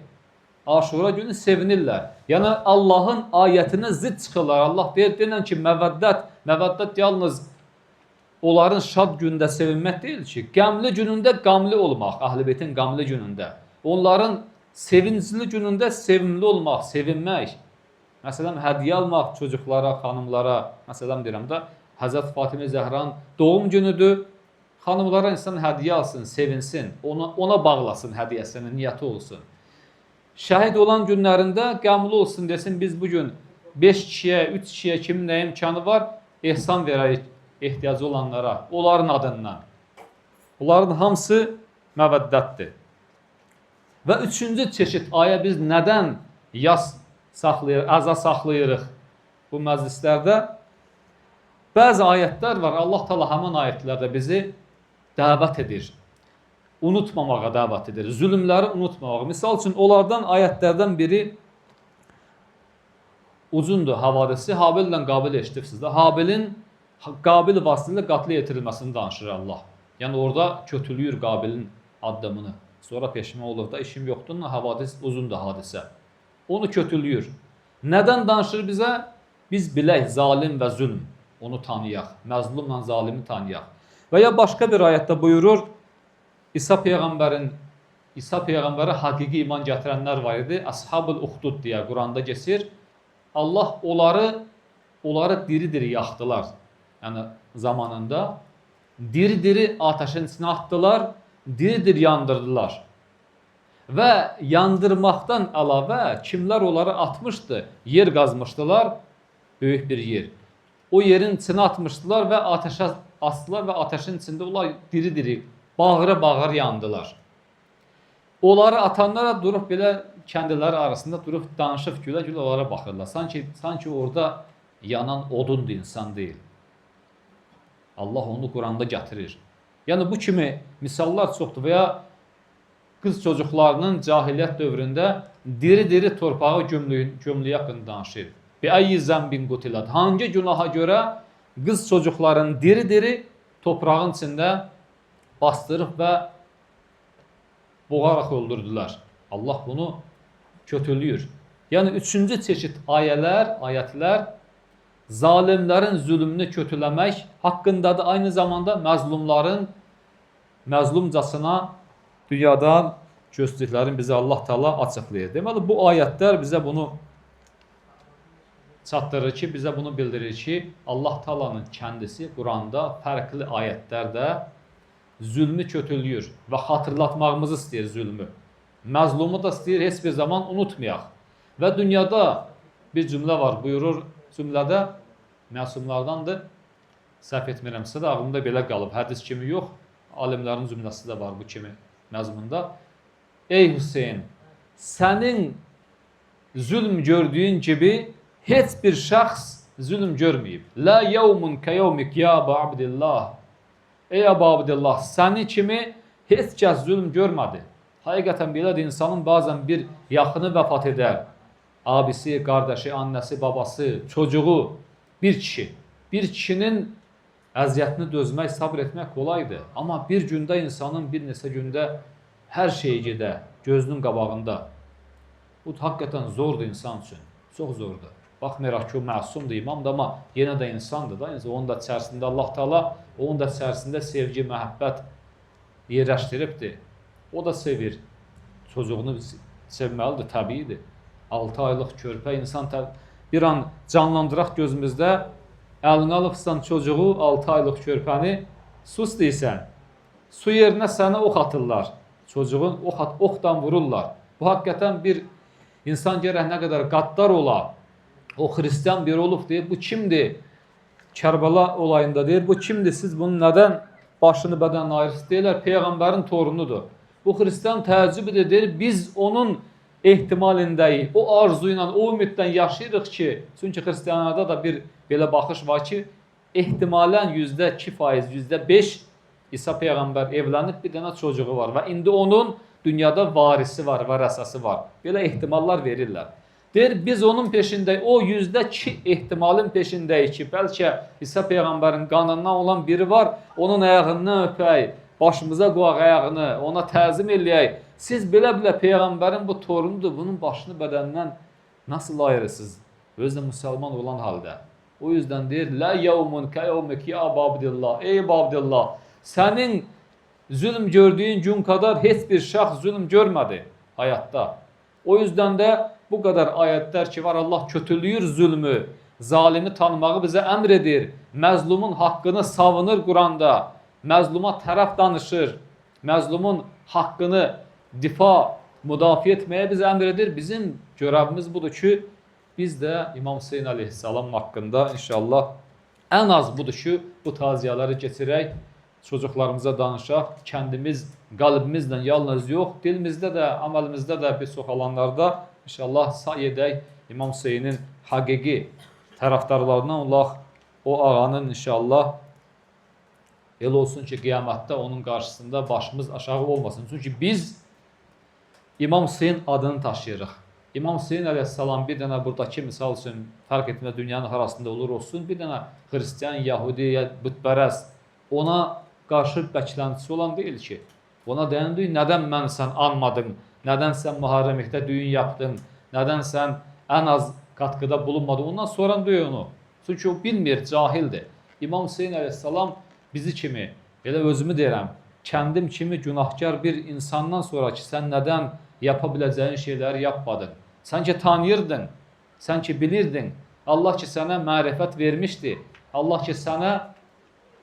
Aşura günü sevinirlər. Yəni Allahın ayətinə zidd çıxırlar. Allah deyir ki, məvəddət yalnız onların şad gündə sevinmək deyil ki, qəmli günündə qəmli olmaq, Əhl-i Beytin qəmli günündə. Onların sevincli günündə sevimli olmaq, sevinmək. Məsələn, hədiyyə almaq çocuklara, xanımlara. Məsələn, deyirəm də, Həzrət Fatimə Zəhran doğum günüdür. Xanımlara insan hədiyyə alsın, sevinsin, ona bağlasın hədiyyəsini, niyyəti olsun. Şəhid olan günlərində qəmli olsun desin, biz bugün 5 kişiyə, 3 kişiyə kimin nə imkanı var, ehsan verərik ehtiyacı olanlara, onların adından. Bunların hamısı məvəddətdir. Və üçüncü çeşid aya biz nədən yas saxlayırıq, əza saxlayırıq bu məclislərdə? Bəzi ayətlər var, Allah Teala həmin ayətlərdə bizi dəvət edir. Unutmamağa dəvət edir, zülümləri unutmamağa. Misal üçün, onlardan ayətlərdən biri uzundur, havadisi. Habillə Qabil eşidirsiniz də. Habilin Qabil vasitəsilə qatlə yetirilməsini danışır Allah. Yəni orada kötülüyür Qabilin addımını. Sonra peşman olur da, işim yoxdur, havadis uzundur hadisə. Onu kötülüyür. Nədən danışır bizə? Biz bilək zalim və zülm. Onu tanıyaq. Məzlumla zalimi tanıyaq. Və ya başqa bir ayətdə buyurur, İsa Peyğəmbərə həqiqi iman gətirənlər var idi. Ashab-ül Uxdud deyə Quranda keçir. Allah onları diri-diri yaxdılar. Yəni zamanında diri-diri ateşin içine attılar, diri-diri yandırdılar. Və yandırmaqdan əlavə kimlər onları atmışdı? Yer qazmışdılar, böyük bir yer. O yerin içine atmışdılar və ateşə astılar və ateşin içində onlar diri-diri, bağıra-bağır yandılar. Onları atanlara durub belə kəndiləri arasında durub danışıb gülə-gülə onlara baxırlar. Sanki orada yanan odundur, insan deyil. Allah onu Quranda gətirir. Yəni bu kimi misallar çoxdur və ya qız çocuklarının cahiliyyət dövründə diri-diri torpağı gömlüyə haqqında danışır. Bi-ayyi zənbin qutilat. Hangi günaha görə qız çocukların diri-diri toprağın içində bastırıb və boğaraq öldürdülər. Allah bunu kötülüyür. Yəni üçüncü çeşid ayətlər zalimlərin zülmünü kötüləmək haqqındadır. Aynı zamanda məzlumcasına dünyadan göstərdiklərini bizə Allah Taala açıqlayır. Deməli bu ayətlər bizə bunu çatdırır ki, bizə bunu bildirir ki, Allah Taala'nın kəndisi Quranda fərqli ayətlərdə zülmü kötülüyür və xatırlatmağımızı istəyir zülmü. Məzlumu da istəyir, heç bir zaman unutmayaq. Və dünyada bir cümlə var, buyurur cümlədə məsumlardandır. Səhv etmirəmsə də ağlımda belə qalıb, hədis kimi yox, alimlərin cümləsi də var bu kimi məzmunda. Ey Hüseyin, sənin zülm gördüyün gibi heç bir şəxs zülm görməyib. La yevmun keyevmik ya Əbu Abdillah. Ey Əbu Abdillah, səni kimi heç kəs zülm görmədi. Həqiqətən belədir, insanın bazen bir yaxını vəfat edər. Abisi, qardaşı, annəsi, babası, çocuğu, bir kişi. Bir kişinin əziyyətini dözmək, sabr etmək kolaydır. Amma bir gündə insanın bir neçə gündə hər şeyi gedə, gözünün qabağında. Bu həqiqətən zordur insan üçün. Çox zordur. Baxmayaraq ki, o məsumdur, imamdır, amma yenə də insandır da. Onun da içərisində Allah Taala, onun da içərisində sevgi, məhəbbət yerləşdiribdir. O da sevir. Çocuğunu sevməlidir, təbiidir. 6 aylıq körpə insan bir an canlandıraq gözümüzdə. Əlini alıbsan çocuğu, 6 aylıq körpəni, sus deyirsən. Su yerinə sənə ox atırlar. Çocuğun oxdan vururlar. Bu həqiqətən bir insan gərək nə qədər qaddar ola. O Hristiyan biri olub deyir, bu kimdir? Kərbala olayında deyir, bu kimdir? Siz bunu nədən başını bədəndən ayırsınız? Deyirlər, Peyğəmbərin torunudur. Bu Hristiyan təəccübüdür, deyir, biz onun ehtimalindəyik, o arzu ilə, o ümiddən yaşayırıq ki, çünki Hristiyanlarda da bir belə baxış var ki, ehtimalən %2%, %5 İsa Peyğəmbər evlənib, bir dənə çocuğu var və indi onun dünyada varisi var, vərəsəsi var. Belə ehtimallar verirlər. Deyir, biz onun peşindəyik, o %2 ehtimalin peşindəyik ki, bəlkə İsa Peyğəmbərin qanından olan biri var, onun ayağından öpək, başımıza qoyaq ayağını, ona təzim eləyək. Siz belə-belə Peyğəmbərin bu torunudur, bunun başını bədəndən nasıl ayırırsınız? Özü də müsəlman olan halda. O yüzden deyir, la yevmun keyevmik ya Əbu Abdillah. Ey Əbu Abdillah, sənin zülm gördüyün gün kadar heç bir şəxs zülm görmədi həyatda. O yüzden də bu kadar ayetler ki var, Allah kötülüyür zülmü, zalimi tanımağı bizə əmr edir. Məzlumun haqqını savunur Quranda, məzluma tərəf danışır, məzlumun haqqını müdafiə etməyə bizə əmr edir. Bizim görevimiz budur ki, biz də İmam Hüseyin Aleyhisselam haqqında inşallah ən az budur ki, bu taziyaları keçirək, çocuklarımıza danışaq, kəndimiz, qalbimizlə yalnız yox, dilimizdə də, əməlimizdə də bir çox alanlarda inşallah say edək İmam Hüseyinin həqiqi tərəfdarlarından olaq, o ağanın inşallah elə olsun ki, qiyamətdə onun qarşısında başımız aşağı olmasın. Çünki biz İmam Hüseyin adını taşıyırıq. İmam Hüseyin Aleyhisselam bir dənə buradakı misal üçün fərq etmə dünyanın arasında olur olsun, bir dənə Hristiyan, Yahudi, bütpərəst ona qarşı bəklentisi olan deyil ki. Ona deyildi, nədən mən sən anmadın, nədən sən müharrəmlikdə düyün yapdın, nədən sən ən az qatqıda bulunmadın. Ondan sonra deyil onu. Çünki o bilmir, cahildir. İmam Hüseyin Aleyhisselam bizi kimi, elə özümü deyirəm, kendim kimi günahkar bir insandan sonra ki, sən nədən yapa biləcəyin şeyləri yapmadın. Sən ki tanıyırdın, sən ki bilirdin. Allah ki sənə mərifət vermişdi. Allah ki sənə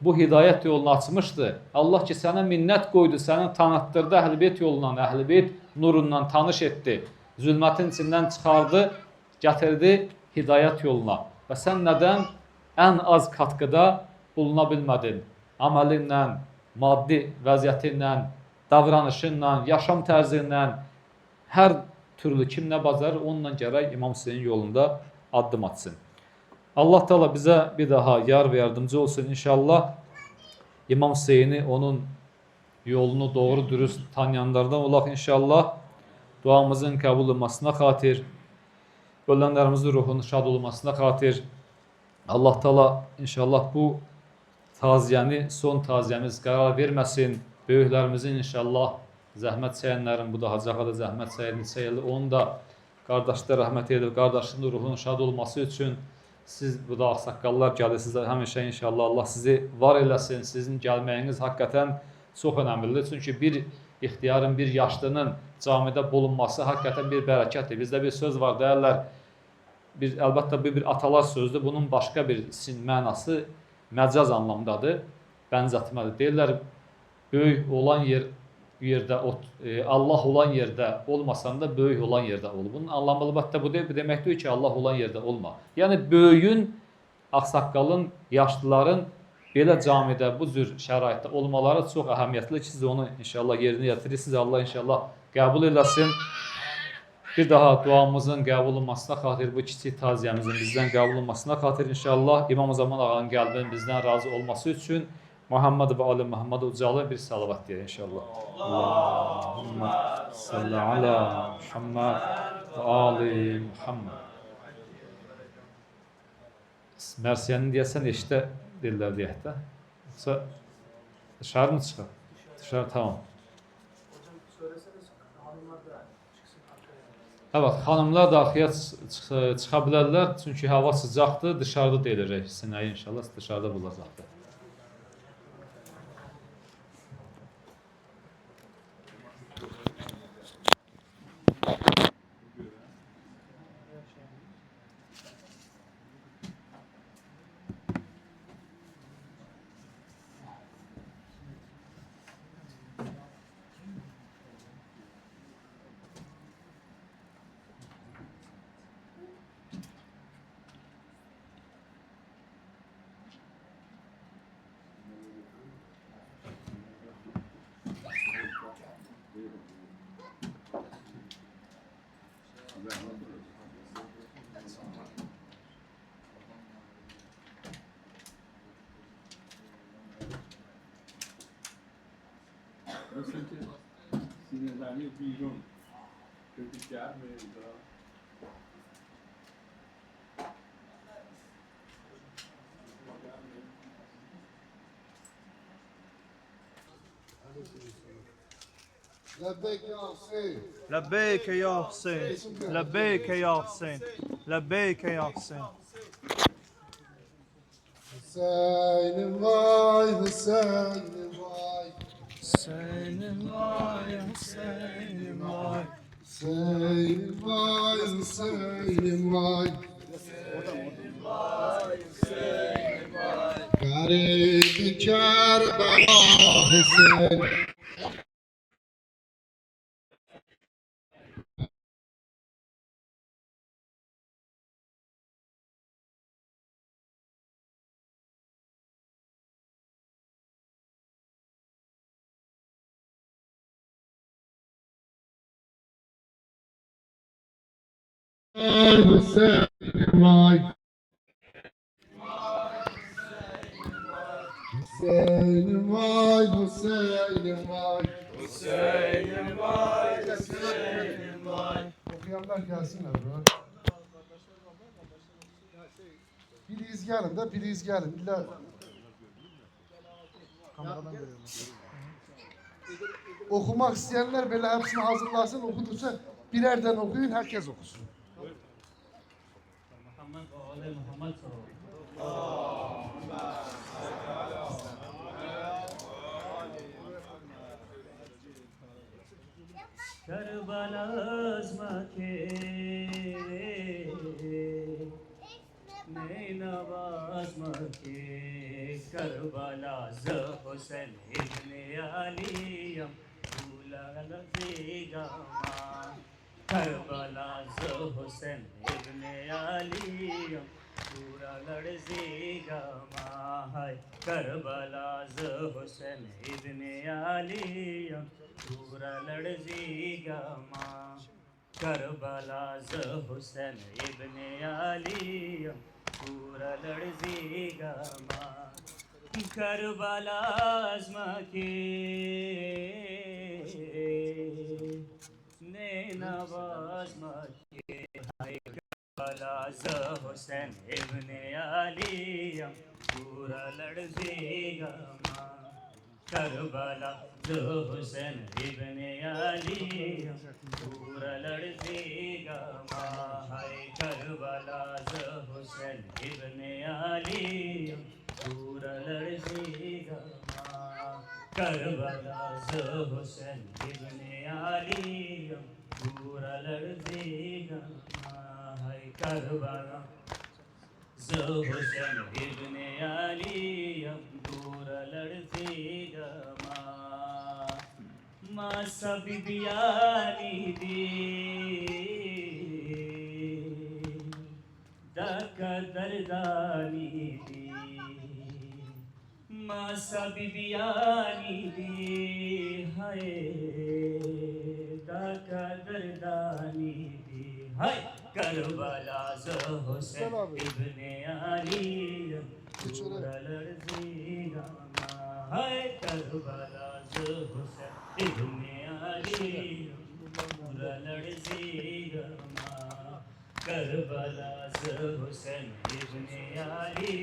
bu hidayət yolunu açmışdı. Allah ki sənə minnət qoydu, səni tanıtdırdı Əhl-i yolundan, Əhl-i nurundan tanış etdi. Zülmətin içindən çıxardı, gətirdi hidayət yoluna. Və sən nədən ən az qatqıda buluna bilmədin? əməlinlə, maddi vəziyyətinlə, davranışınla, yaşam tərzindən, hər türlü kim nə bacarır, onunla gərək İmam Hüseyin yolunda addım atsın. Allah Teala bizə bir daha yar və yardımcı olsun inşallah. İmam Hüseyini, onun yolunu doğru dürüst tanıyanlardan olaq inşallah. Duamızın qəbul olmasına xatir, ölənlərimizin ruhunun şad olmasına xatir. Allah Teala inşallah bu taziyəni, son taziyəmiz qərar verməsin. Böyüklərimizin inşallah zəhmət çəkənlərin, bu da Hacı Ağa da zəhmət çəkir, neçə ildir. Onun da qardaşlar rəhmət edir, qardaşının ruhunun şad olması üçün siz bu da ağsaqqallar gəlirsiniz. Həmişə inşallah Allah sizi var eləsin. Sizin gəlməyiniz həqiqətən çox önəmlidir. Çünki bir ixtiyarın, bir yaşlının camidə bulunması həqiqətən bir bərəkətdir. Bizdə bir söz var, deyərlər, əlbəttə bu bir atalar sözdür. Bunun başqa bir mənası məcaz anlamdadır, bənzətmədir. Deyirlər, böyük olan yerdə, Allah olan yerdə olmasan da böyük olan yerdə ol. Bunun anlamı əlbəttə bu deyil, demək deyil ki, Allah olan yerdə olma. Yəni böyüyün, ağsaqqalın, yaşlıların belə camidə, bu cür şəraitdə olmaları çox əhəmiyyətli ki, siz onu inşallah yerinə yetirirsiniz. Allah inşallah qəbul eləsin. Bir daha duamızın qəbul olmasına xatir, bu kiçik taziyəmizin bizdən qəbul olmasına xatir inşallah İmam Zaman Ağanın qəlbinin bizdən razı olması üçün Muhammed və Ali Muhammed ucalı bir salavat deyir inşallah. Allahümme salli ala Muhammed və Ali Muhammed. Mərsiyəni deyəsən eşdə deyirlər deyək də. Yoxsa dışarı mı çıxır? Dışarı, tamam. Evet, xanımlar da arxaya çıxa bilərlər. Çünki hava sıcaqdır, dışarıda deyiləcək. Sinəyi inşallah dışarıda bulacaqdır. Eu sempre sinalizaria o vídeo criticado mesmo. لبيك يا حسين لبيك يا حسين لبيك يا حسين لبيك يا حسين حسين باي حسين باي حسين باي حسين باي حسين باي حسين باي قريب كربلاء حسين حسين باي حسين باي حسين باي حسين باي حسين باي Okuyanlar gelsinler bro. Biriz gelin de biriz gelin. İlla kameradan görüyorum. Okumak isteyenler böyle hepsini hazırlasın, okudukça birerden okuyun, herkes okusun. Kerbela azmake neyna bazmake Kerbela Hüseyin İbni Aliyem Ulala Zigama Kerbela Hüseyin İbni Aliyem पूरा लड़जेगा माँ है करबला हुसैन इब्ने अली पूरा लड़जेगा माँ करबला हुसैन इब्ने अली पूरा लड़जेगा माँ करबला के ने नवाज के हाय करबला हुसैन इब्ने अली पूरा लड़जेगा माँ करबला हुसैन इब्ने अली पूरा लड़जेगा माँ हाय करबला हुसैन इब्ने अली पूरा लड़जेगा माँ करबला हुसैन इब्ने अली पूरा लड़जेगा माँ हाय करबला हुसैन इब्ने अली पूरा लड़जेगा माँ सब बियानी दे दका दरदानी दे माँ सब बियानी दे हाय दका दरदानी दे हाय करबला हुसैन इब्ने अली पूरा लड़जेगा माँ हाय करबला हुसैन इब्ने अली पूरा लड़जेगा माँ करबला हुसैन इब्ने अली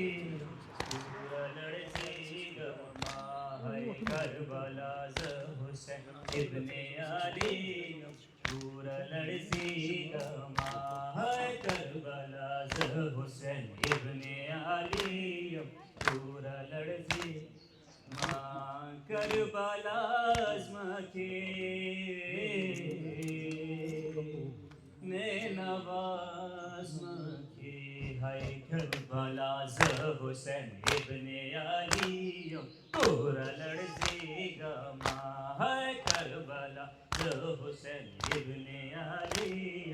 पूरा लड़जेगा माँ हाय करबला हुसैन इब्ने अली पूरा लड़जेगा माँ हाय करबला हुसैन इब्ने अली पूरा लड़जेगा माँ करबला के ने नवाज के हाय करबला हुसैन इब्ने अली पूरा लड़जेगा माँ हाय करबला हुसैन इब्ने अली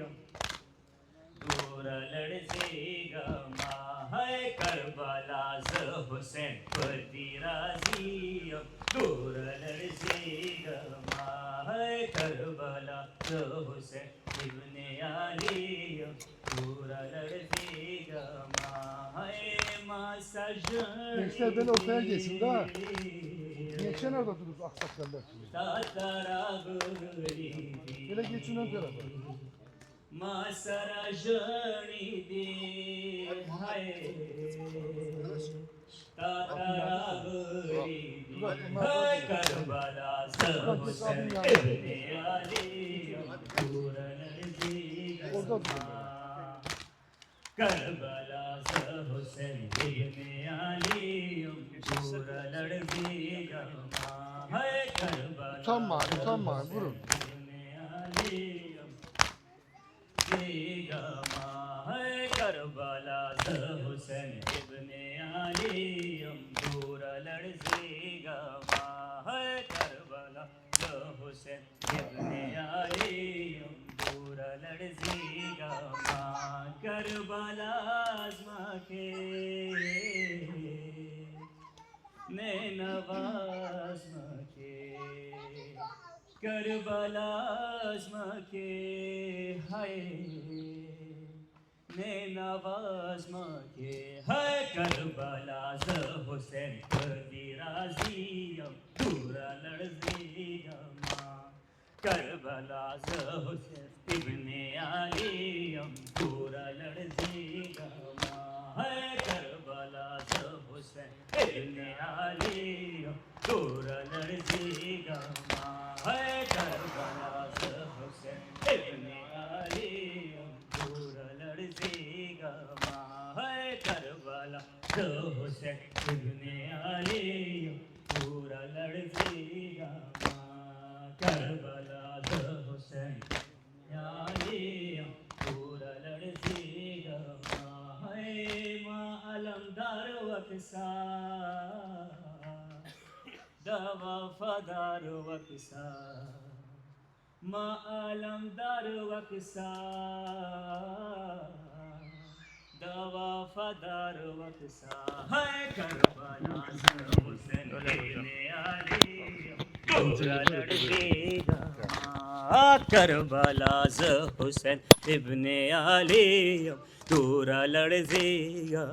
पूरा लड़जेगा माँ हाय करबला हुसैन पति राजी पूरा लड़जेगा माँ हाय करबला हुसैन इब्ने अली पूरा लड़जेगा माँ हाय माँ सजन Gençler böyle ortaya geçsin daha. Gençler nerede durur aksakallar? Böyle geçin ön tarafa. माँ सराजनी दे हाय तारागरी हाय करबला हुसैन इब्ने अली पूरा लड़जेगा माँ करबला हुसैन इब्ने अली पूरा लड़जेगा माँ हाय करबला Utanma, vurun. है करबला हुसैन इब्ने अली पूरा लड़जेगा माँ है करबला हुसैन इब्ने अली पूरा लड़जेगा माँ करबला के ने नवाज के करबला के हाय ने नवाज के हाय करबला हुसैन कदी राजी पूरा लड़जेगा माँ करबला हुसैन इब्ने अली पूरा लड़जेगा माँ हाय करबला हुसैन इब्ने अली पूरा लड़जेगा माँ हाय करबला हुसैन इब्ने अली पूरा लड़जेगा माँ हाय करबला हुसैन इब्ने अली पूरा लड़जेगा माँ करबला हुसैन अली पूरा लड़जेगा माँ हाय माँ अलमदार वक्सा वफादार वक्सा माँ अलमदार वक्सा वफादार वक्सा है करबला हुसैन इब्ने अली दूरा लड़ेगा करबला हुसैन इब्ने अली दूरा लड़ेगा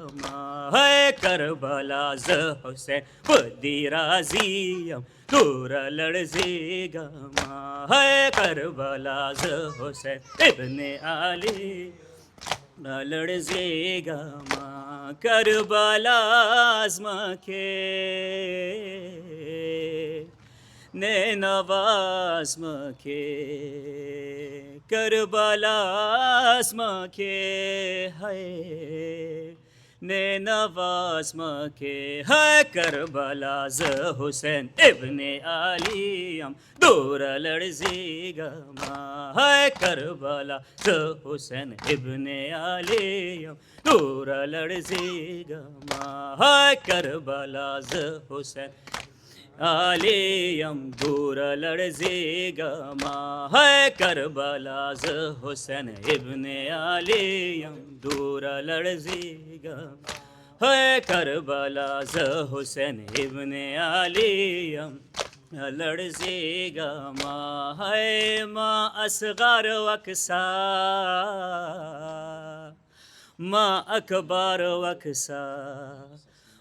है करबला हुसैन बदी राजियम दूरा लड़ेगा है करबला हुसैन इब्ने अली लड़जेगा माँ करबला आज़मा के ने नवाज़ के करबला आज़मा के है ने नवाज़ के है करबला हुसैन इब्ने अली दूर लड़जेगा माँ है करबला हुसैन इब्ने अली दूर लड़जेगा माँ है करबला हुसैन अलीम दूर लड़जेगा माँ है करबला हुसैन इब्ने अलीम दूर लड़जेगा है करबला हुसैन इब्ने अलीम लड़जेगा माँ है माँ असगार वक्सा माँ अकबर वक्सा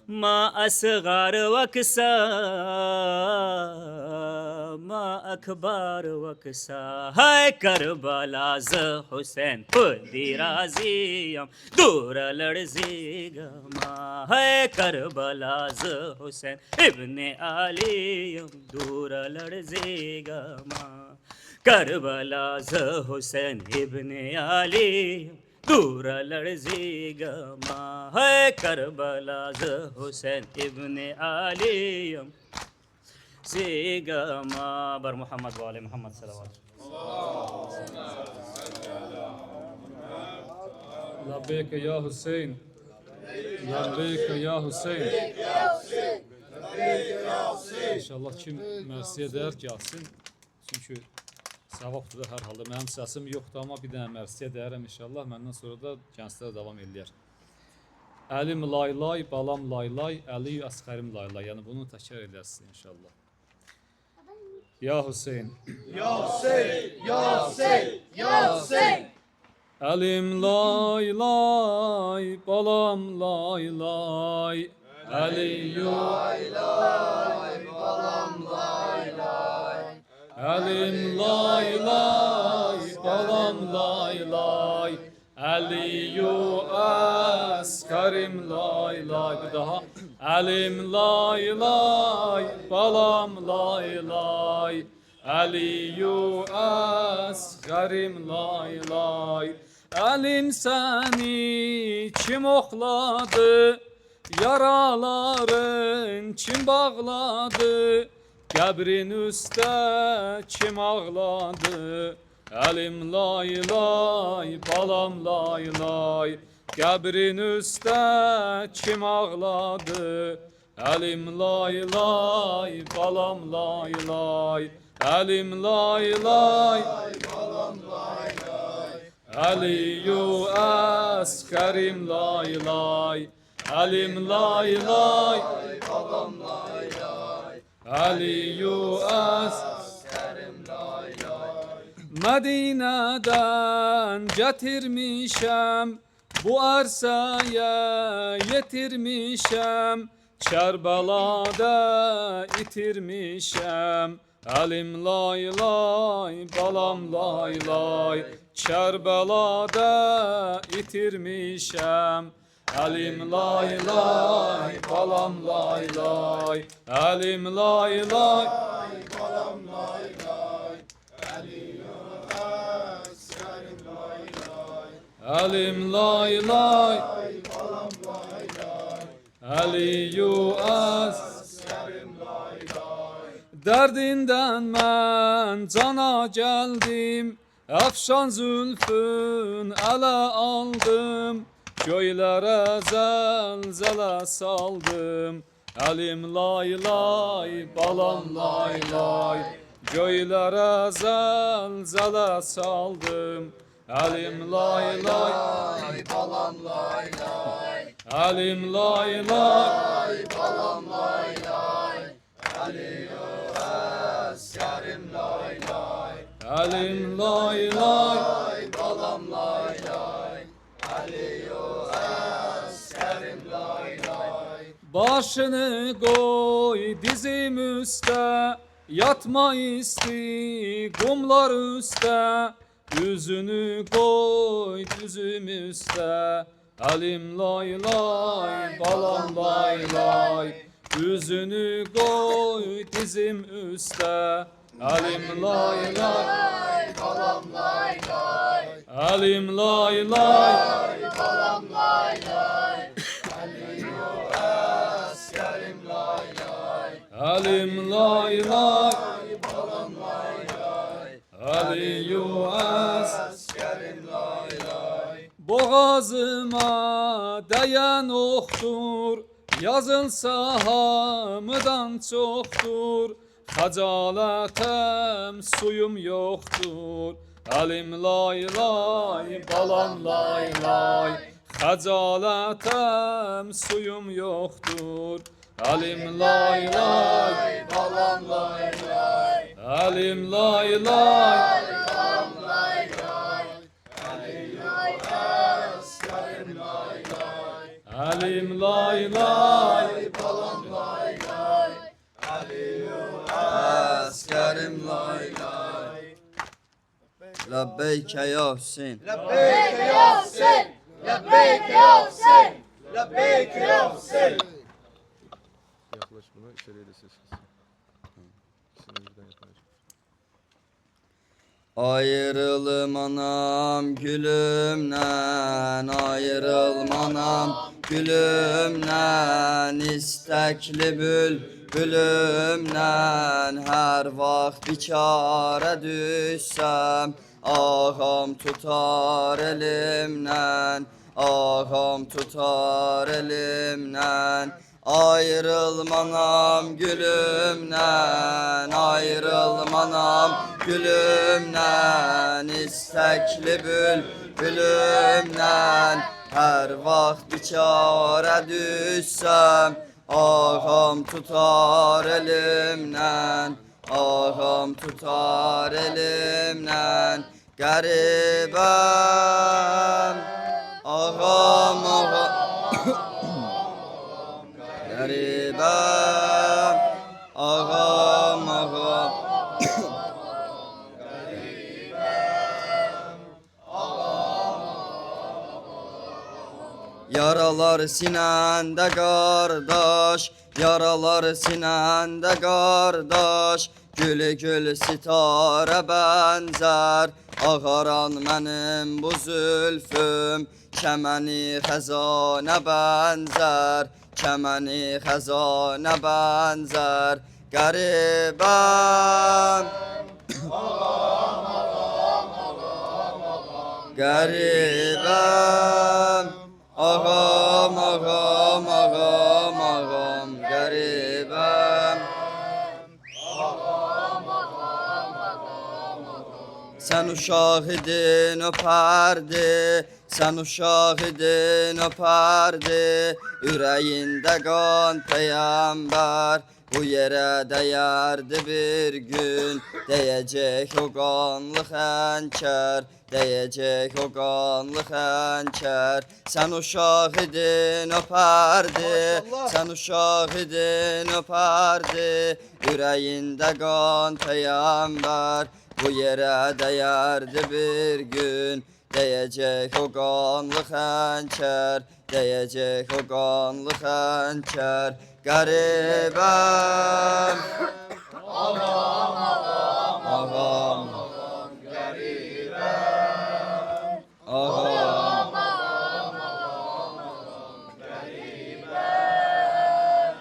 माँ असगार वक्सा माँ अखबार वक्सा है करबला हुसैन खुदी राजियम दूर लड़जेगा माँ है करबला हुसैन इब्ने अलीम दूर लड़जेगा माँ करबला हुसैन इब्ने अलीम दूर लड़जेगा माँ है करबला हुसैन इब्ने अलीम ज़ेगा माँ बर मोहम्मद वाले मोहम्मद सल्लल्लाहु लब्बैक या हुसैन लब्बैक या Hussain İnşallah kim mərsiyə dəyər gəlsin. Çünki savabdır da hər halda. Mənim səsim yoxdur, amma bir dənə mərsiyə dəyərəm inşallah. Məndən sonra da gənclər davam eləyər. Əlim laylay, balam laylay, Əli əsxərim laylay. Yəni bunu təkrar edərsiniz inşallah. Ya Hüseyin. Ya Hüseyin, Ya Hüseyin, Ya Hüseyin. Əlim laylay, balam laylay, Əli laylay, balam laylay. Əlim laylay, balam laylay, Əliyu əsqərim laylay. Bir daha. Əlim laylay, balam laylay, Əliyu əsqərim laylay. Əlim səni kim oxladı, yaraların kim bağladı, qəbrin üstə kim ağladı. Əlim laylay, balam laylay, qəbrin üstə kim ağladı. Əlim laylay, balam laylay, Əlim laylay, balam laylay, Əliyu əsqərim laylay, Əlim laylay, balam laylay, Əliyu əsqərim laylay. Mədinədən gətirmişəm, bu ərsəyə yetirmişəm, Kərbəlada itirmişəm. Əlim laylay, balam laylay, Kərbəlada itirmişəm. Əlim laylay, balam laylay, Əlim laylay, balam laylay, Əliyu əsqərim laylay. Əlim laylay, balam laylay, Əliyu əsqərim laylay. Dərdindən mən cana gəldim, Əfşan zülfün ələ aldım, Göylərə zəlzələ saldım. Əlim laylay, balam laylay, Göylərə zəlzələ saldım. Alim lay lay balam lay lay. Alim lay lay balam lay lay. Alim lay lay balam lay lay. Başını koy dizim üste, yatma isti kumlar üste. Yüzünü koy dizim üste, alim lay lay balam lay lay. Yüzünü koy dizim üste, alim lay lay balam lay lay. Alim lay lay balam lay lay. Alim lay lay balam lay lay. Aliyu askerim lay lay. Boğazıma dayan oktur, yazılsa hamıdan çoktur. Xacalətem suyum yoktur. Alim lay lay balam lay lay. Xacalətem suyum yoktur. Alim lay lay balam lay lay. Alim lay lay balam lay lay. Alim lay lay balam lay lay. Askerim lay lay. Lebbeyke ya Hüseyin. Lebbeyk ya Hüseyin. Lebbeyk ya Hüseyin. Lebbeyk ya Hüseyin. Yaklaş buna, içeriye de ses kız. İkisini birden yapacağım. Ayrılım anam gülümden, ayrılım anam gülümden. İstekli bülbülümden, her vaxt biçare düşsem. Ağam tutar elimden, ağam tutar elimden. Ayrılmanam gülümden, ayrılmanam gülümden. İstekli bülbülümden, her vaxt biçare düşsem. Ağam tutar elimden, ağam tutar elimden. Garibem ağam garibem ağam Yaralar sinende kardeş, yaralar sinende kardeş. Gülü gül sitare benzer, ağaran mənim bu zülfüm. Kəməni xəzanə benzer, kəməni xəzanə benzer. Garibem garibem ağam ağam ağam ağam garibem. Sen uşaq idin öpərdi, sen uşaq idin öpərdi. Ürəyində qan peyğəmbər, bu yerə dəyərdi bir gün. Deyəcək o qanlı xəncər, deyəcək o qanlı xəncər. Sen uşaq idin öpərdi, sen uşaq idin öpərdi. Ürəyində qan peyğəmbər, bu yerə dəyərdi bir gün. Deyəcək o qanlı xəncər, deyəcək o qanlı xəncər. Garibem ağam ağam ağam garibem ağam ağam garibem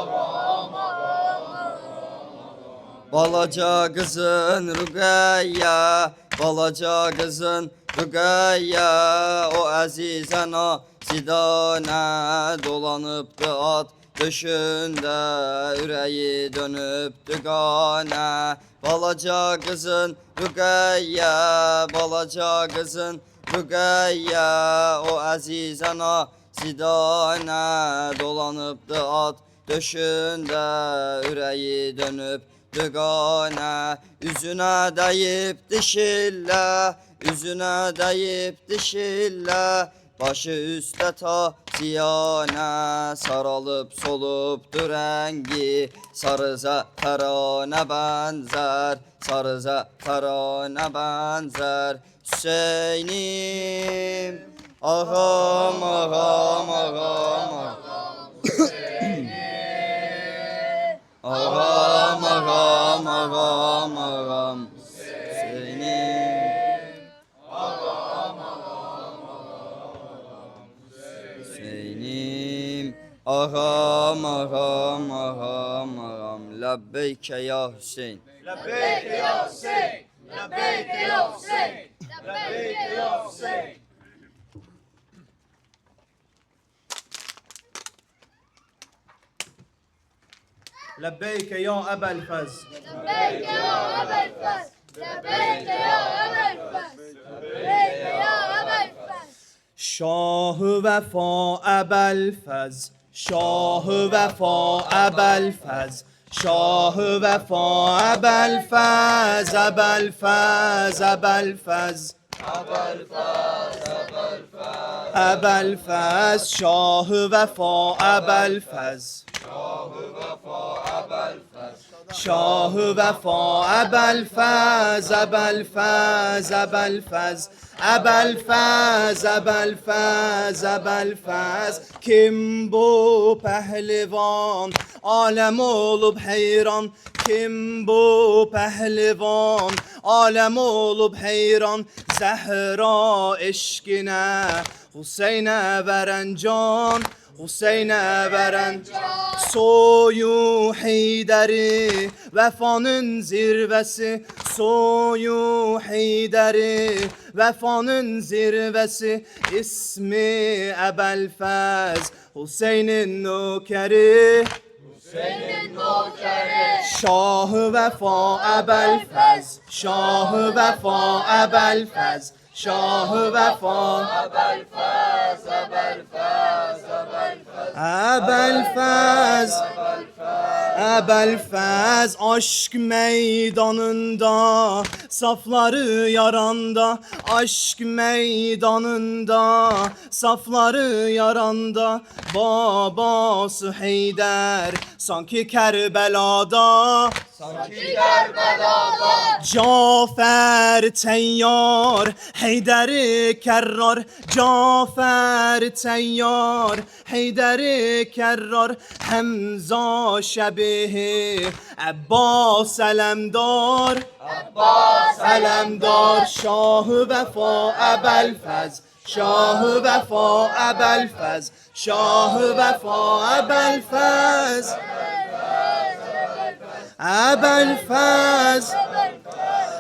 ağam Balaca qızın Rüqəyyə, balaca qızın Rüqəyyə. O əzizən o zidanə dolanıbdı at Döşündə ürəyi dönübdü qana. Balaca qızın Rüqəyyə, balaca qızın Rüqəyyə, o əziz ana Zidana dolanıbdı at döşündə, ürəyi dönübdü qana. Üzünə dəyibdi şillə, üzünə dəyibdi şillə, başı üstə ta ziyana. Saralıb solubdu rəngi, sarı zəfərana bənzər, sarı zəfərana bənzər. Hüseynim, ağam, ağam, ağam, ağam, ağam, ağam, ağam, Hüseynim, Hüseynim, ağam, ağam, ağam, ağam. Lebbeyke ya Hüseyin. لبيك يا حسين لبيك يا حسين لبيك يا حسين لبيك يا أبا الفز لبيك يا أبا الفز لبيك يا أبا الفز لبيك يا أبا الفز شاه وفا أبا الفز شاه وفا أبا الفز شاه وفا أبا الفز أبا الفز أبا الفز أبا الفز شاه وفا أبا الفز شاه وفا أبا الفز أبا الفز أبا الفز أبا الفز أبا الفز أبا الفز kim bu pehlivan alem olup heyran kim bu pehlivan alem olup heyran Zehra eşkine Hüseyin'e veren can Hüseyin'e veren soyu Heyderi vefanın zirvesi soyu Heyderi vefanın zirvesi ismi Ebelfez Hüseyin'in nökeri Hüseyin'in nokeri Şah-ı Vefa Ebelfez Şah-ı Vefa Ebelfez Şah-ı Vefa Ebelfez Ebelfez Ebelfez Ebelfez aşk meydanında safları yaranda aşk meydanında safları yaranda babası Heyder sanki Kerbela'da Sanki Kerbela'da Cafer Teyyar Heyderi Kerrar Cafer Teyyar Heyderi Kerrar Hamza şebihi Abbas Alemdar Abbas Alemdar Şah-ı Vefa Ebelfez Şah-ı Vefa Ebelfez Şah-ı Vefa Ebelfez Ebelfez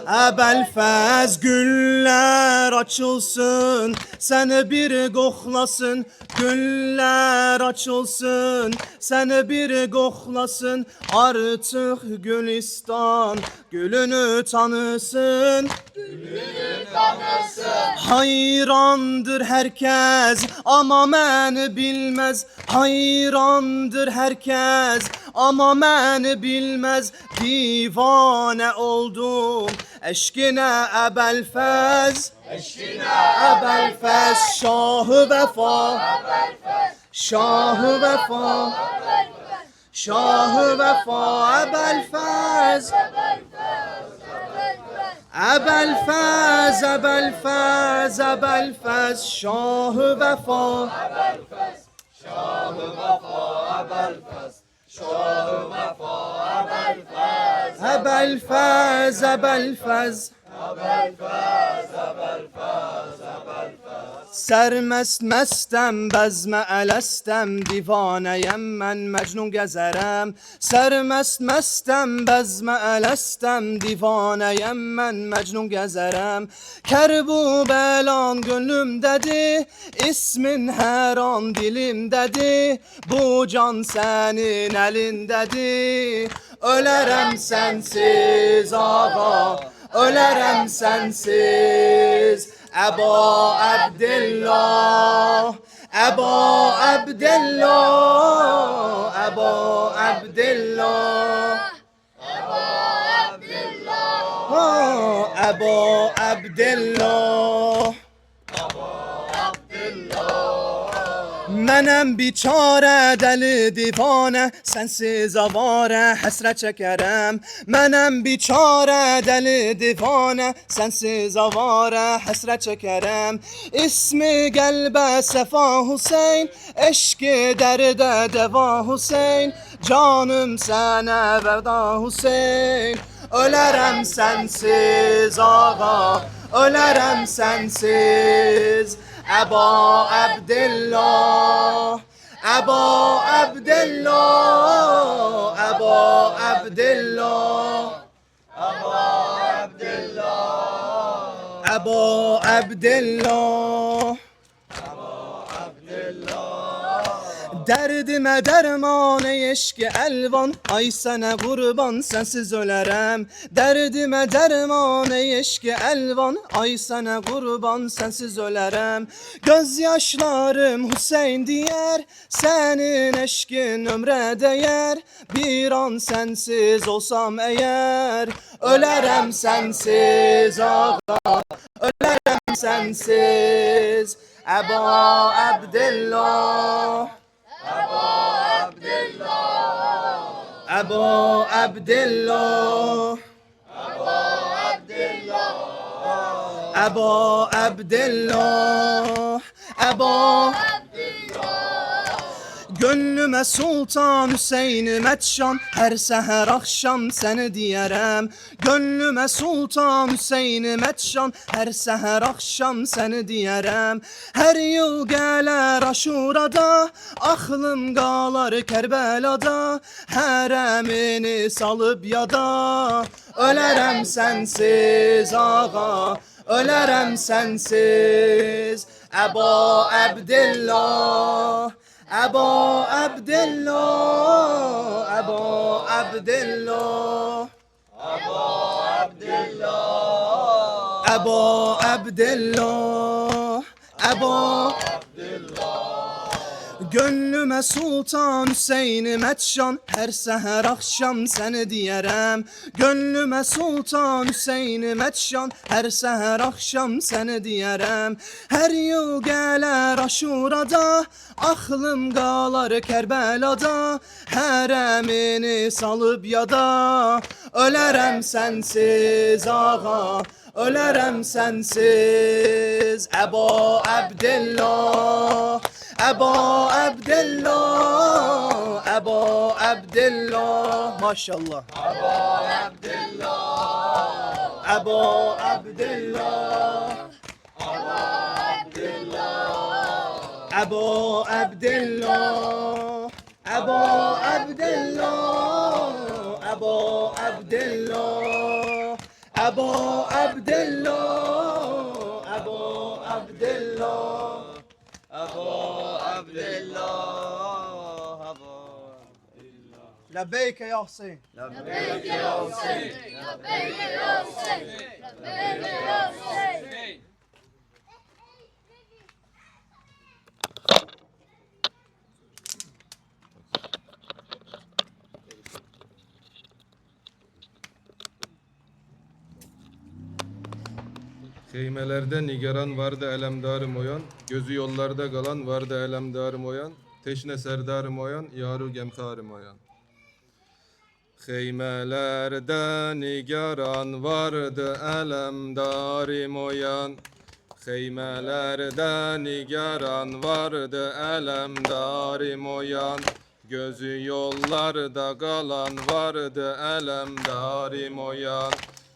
Ebelfez güller açılsın seni bir koklasın güller açılsın seni bir koklasın artık Gülistan gülünü tanısın hayrandır herkes ama beni bilmez hayrandır herkes ama beni bilmez divane oldum eşkine Ebelfez Ebelfez Şah-ı Vefa Şah-ı Vefa Şah-ı Vefa Ebelfez Ebelfez Ebelfez Ebelfez Şah-ı Vefa Ebelfez Ebelfez Sərməst məstəm, bəzmə ələstəm, divanəyəm, mən məcnun gəzərəm. Sərməst məstəm, bəzmə ələstəm, divanəyəm, mən məcnun gəzərəm. Kərbu bəlan gönlümdədir, ismin hər an dilimdədir. Bu can sənin əlindədir, ölərəm sənsiz ağa, ölərəm sənsiz. Əba Abdillah, Əba Abdillah, Əba Abdillah, Əba Abdillah. Mənəm biçarə, dəli divanə, sənsiz avarə, həsrət çəkərəm. Mənəm biçarə, dəli divanə, sənsiz avarə, həsrət çəkərəm. İsmi qəlbə səfa Hüseyn, eşqi dərdə dəva Hüseyn. Canım sənə vəda Hüseyn, ölərəm sənsiz ağa, ölərəm sənsiz. Əba Abdillah, Əba Abdillah, Əba Abdillah, Əba Abdillah, Əba Abdillah. Dərdimə dərman eşqi əlvan, ay sənə qurban, sənsiz ölərəm. Dərdimə dərman eşqi əlvan, ay sənə qurban, sənsiz ölərəm. Göz yaşlarım Hüseyn deyər, sənin eşqin ömrə dəyər. Bir an sənsiz olsam əgər, ölərəm sənsiz ağa, ölərəm sənsiz. Əba Abdillah, Əba Abdillah, Əba Abdillah, Əba Abdillah, Əba Gönlümə Sultan Hüseyn Mətşan, hər səhər axşam səni deyərəm. Gönlümə Sultan Hüseyn Mətşan, hər səhər axşam səni deyərəm. Hər yıl gələr Aşurada, axlım qalar Kərbəlada. Hərəmini salıb yada, ölərəm sənsiz ağa, ölərəm sənsiz. Əba Abdillah, Əba Abdillah, Əba Abdillah, Əba Abdillah, Əba Abdillah, Əba Gönlümə Sultan Hüseyn Mətşan, hər səhər axşam səni deyərəm. Gönlümə Sultan Hüseyn Mətşan, hər səhər axşam səni deyərəm. Hər yıl gələr Aşurada, axlım qalar Kərbəlada. Hərəmini salıb yada, ölərəm sənsiz ağa, ölərəm sənsiz. Əba Abdillah, Əba Abdillah, Əba Abdillah, maşallah. Əba Abdillah, Əba Abdillah, Əba Abdillah, Əba Abdillah, Əba Abdillah, Əba Abdillah, Əba Abdillah, Əba Abdillah. Əba Abdillah, Əba Abdillah. Ləbbeyk ya Hüseyn. Lebbeyk ya Hüseyin, lebbeyk ya Hüseyin, lebbeyk ya Hüseyin. Xeymelerde nigaran vardı elemdarım oyan, gözü yollarda kalan vardı elemdarım oyan, teşne serdarım oyan, yaru gemkarım oyan. Xeymelerde nigaran vardı elemdarım oyan, Xeymelerde nigaran vardı elemdarım oyan, gözü yollarda kalan vardı elemdarım oyan.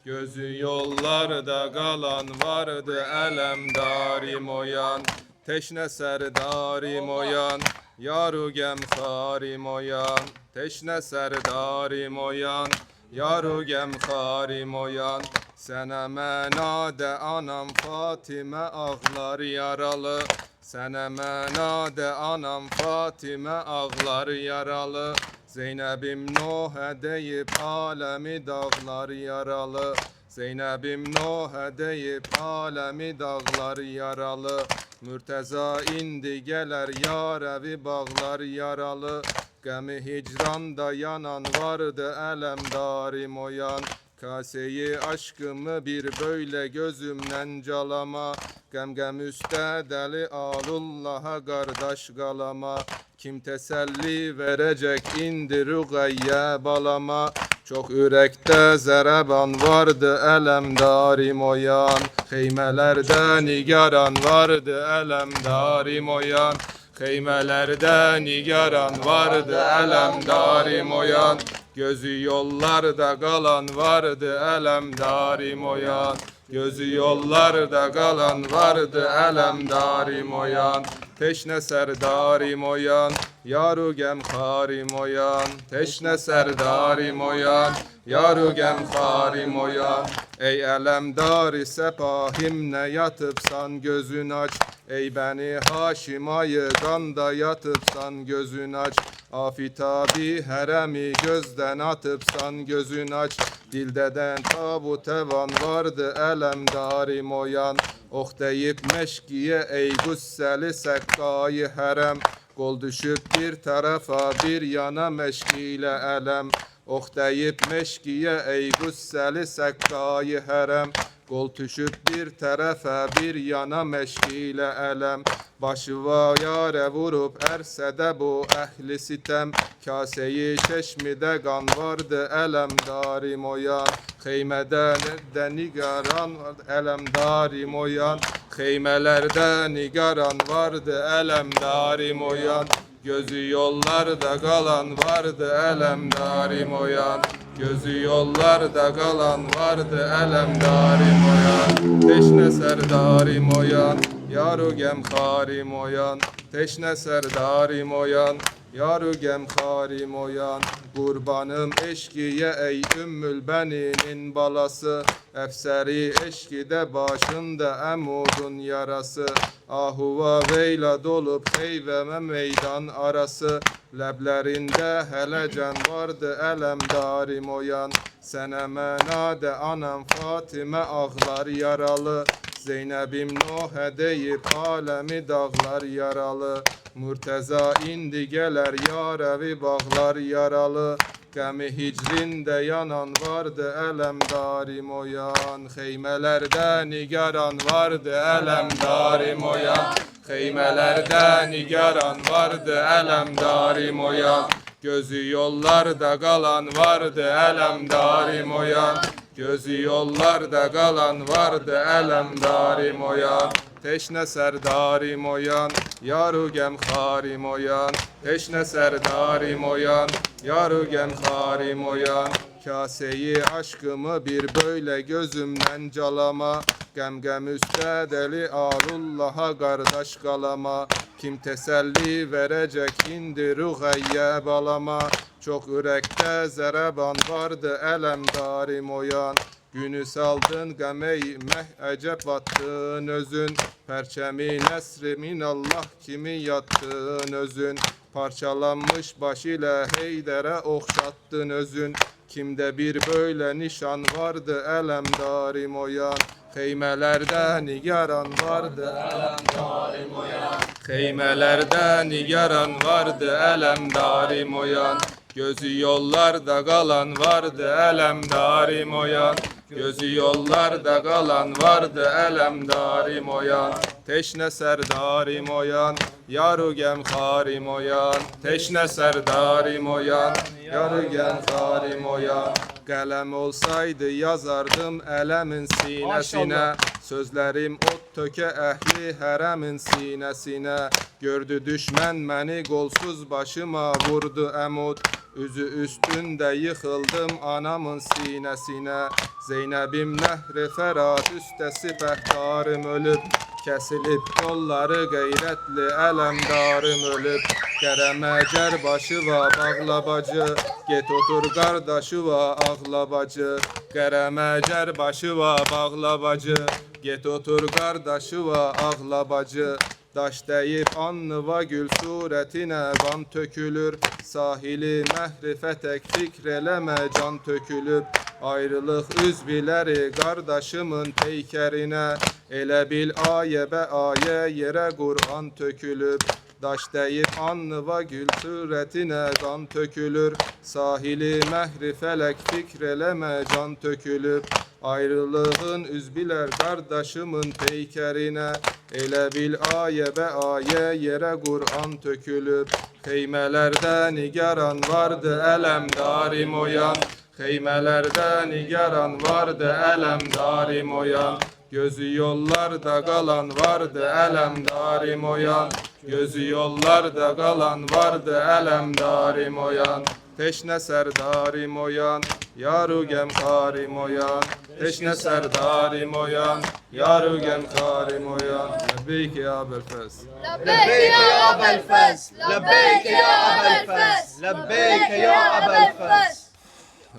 Gözü yollarda kalan vardı elemdarim oyan. Teşne serdarim oyan, yaru gemharim oyan. Teşne serdarim oyan, yaru gemharim oyan. Sene menade anam Fatime ağlar yaralı. Sene menade anam Fatime ağlar yaralı. Zeynep'im Nuh'e deyip alemi dağlar yaralı. Zeynep'im Nuh'e deyip alemi dağlar yaralı. Mürteza indi geler yar evi bağlar yaralı. Gemi hicranda yanan vardı elemdarim oyan. Kaseyi aşkımı bir böyle gözümden calama. Gem üste deli alullah'a kardeş galama. Kim teselli verecek indi rügayye balama. Çok yürekte zereban vardı elemdarim oyan. Heymelerde nigaran vardı elemdarim oyan. Heymelerde nigaran vardı elemdarim oyan. Gözü yollarda kalan vardı elemdarim oyan. Gözü yollarda kalan vardı elemdarim oyan. Teşne serdarim oyan, yaru gemharim oyan. Teşne serdarim oyan, yaru gemharim oyan. Ey elemdari sepahimne yatıpsan gözün aç. Ey beni Haşimayı ganda yatıpsan gözün aç. Afitabi heremi gözden atıpsan gözün aç. Dildeden tabu tevan vardı elemdarim oyan. Oh deyip meşkiye ey gusseli sekkayı herem. Kol düşüp bir tarafa bir yana meşkiyle elem. Oh deyip meşkiye ey gusseli sekkayı herem. Kol düşüp bir tarafa bir yana meşkiyle elem. Başı va yare vurup ersede bu ehli sitem. Kaseyi çeşmide kan vardı elemdarim oyan. Heymede nerede nigaran vardı elemdarim oyan. Heymelerde nigaran vardı elemdarim oyan. Gözü yollarda kalan vardı elemdarim oyan. Gözü yollarda kalan vardı elemdarim oyan. Teşne serdarim oyan, yaru gemharim oyan. Teşne serdarim oyan, yaru gemharim oyan. Kurbanım eşkiye ey ümmül beninin balası. Efseri eşkide başında emudun yarası. Ahuva veyla dolup heyveme meydan arası. Leblerinde helecen vardı elemdarim oyan. Sene menade anam Fatime ağlar yaralı. Zeynep'im Nuh'e deyip alemi dağlar yaralı. Mürteza indi geler yar evi bağlar yaralı. Gemi hicrində yanan vardı elemdarim oyan. Heymelerde nigaran vardı elemdarim oyan. Heymelerde nigaran vardı elemdarim oyan. Gözü yollarda kalan vardı elemdarim oyan. Gözü yollarda kalan vardı elemdarim oyan. Teşne serdarim oyan, yaru gemharim oyan. Teşne serdarim oyan, yaru gemharim oyan. Kaseyi aşkımı bir böyle gözümden calama. Gem üste deli arullah'a kardeş kalama. Kim teselli verecek indi rügayye balama. Çok yürekte zereban vardı elemdarim oyan. Günü saldın gamey meh ecep attın özün. Perçemi nesri minallah kimi yattın özün. Parçalanmış baş ile heydere okşattın özün. Kimde bir böyle nişan vardı elemdarim oyan. Heymelerde nigaran vardı elemdarim oyan. Heymelerde nigaran vardı elemdarim oyan. Gözü yollarda kalan vardı elemdarim oyan. Gözü yollarda kalan vardı elemdarim oyan. Teşne serdarim oyan, yaru gemharim oyan. Teşne serdarim oyan, yaru gemharim oyan. Kalem olsaydı yazardım elemin sinesine. Sözlerim ot töke ehli heremin sinesine. Gördü düşmen beni golsuz başıma vurdu emut. Üzü üstünde yıkıldım anamın sinesine. Zeynep'im nehri Ferat üstesi pehtarım ölüp. Kesilip yolları gayretli elemdarım ölüp. Geremecer başı va bağla bacı. Get otur kardeşi va ağla bacı. Geremecer başı va bağla bacı. Get otur kardeşi va ağla bacı. Daş deyip anlıva gül suretine kan tökülür. Sahili mehrifetek fikreleme can tökülüp. Ayrılık üzbileri kardeşimin peykerine. Ele bil aye be aye yere Kur'an tökülüp. Daş deyip anlıva gül suretine kan tökülür. Sahili mehri felek fikreleme can tökülüp. Ayrılığın üzbiler kardeşimin peykerine. Ele bil aye be aye yere Kur'an tökülüp. Heymelerde nigaran vardı elemdarim oyan. Heymelerde nigaran vardı elemdarim oyan. Gözü yollarda kalan vardı elemdarim oyan. Gözü yollarda kalan vardı elemdarim oyan. Teşne serdarim oyan, yaru gemkarim oyan. Teşne serdarim oyan, yaru gemkarim oyan. Lebbeyk ya Abelfes. لبيك يا أبا الفز لبيك يا أبا الفز لبيك يا أبا الفز.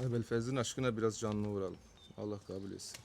Abelfez'in aşkına biraz canlı vuralım. Allah kabul etsin.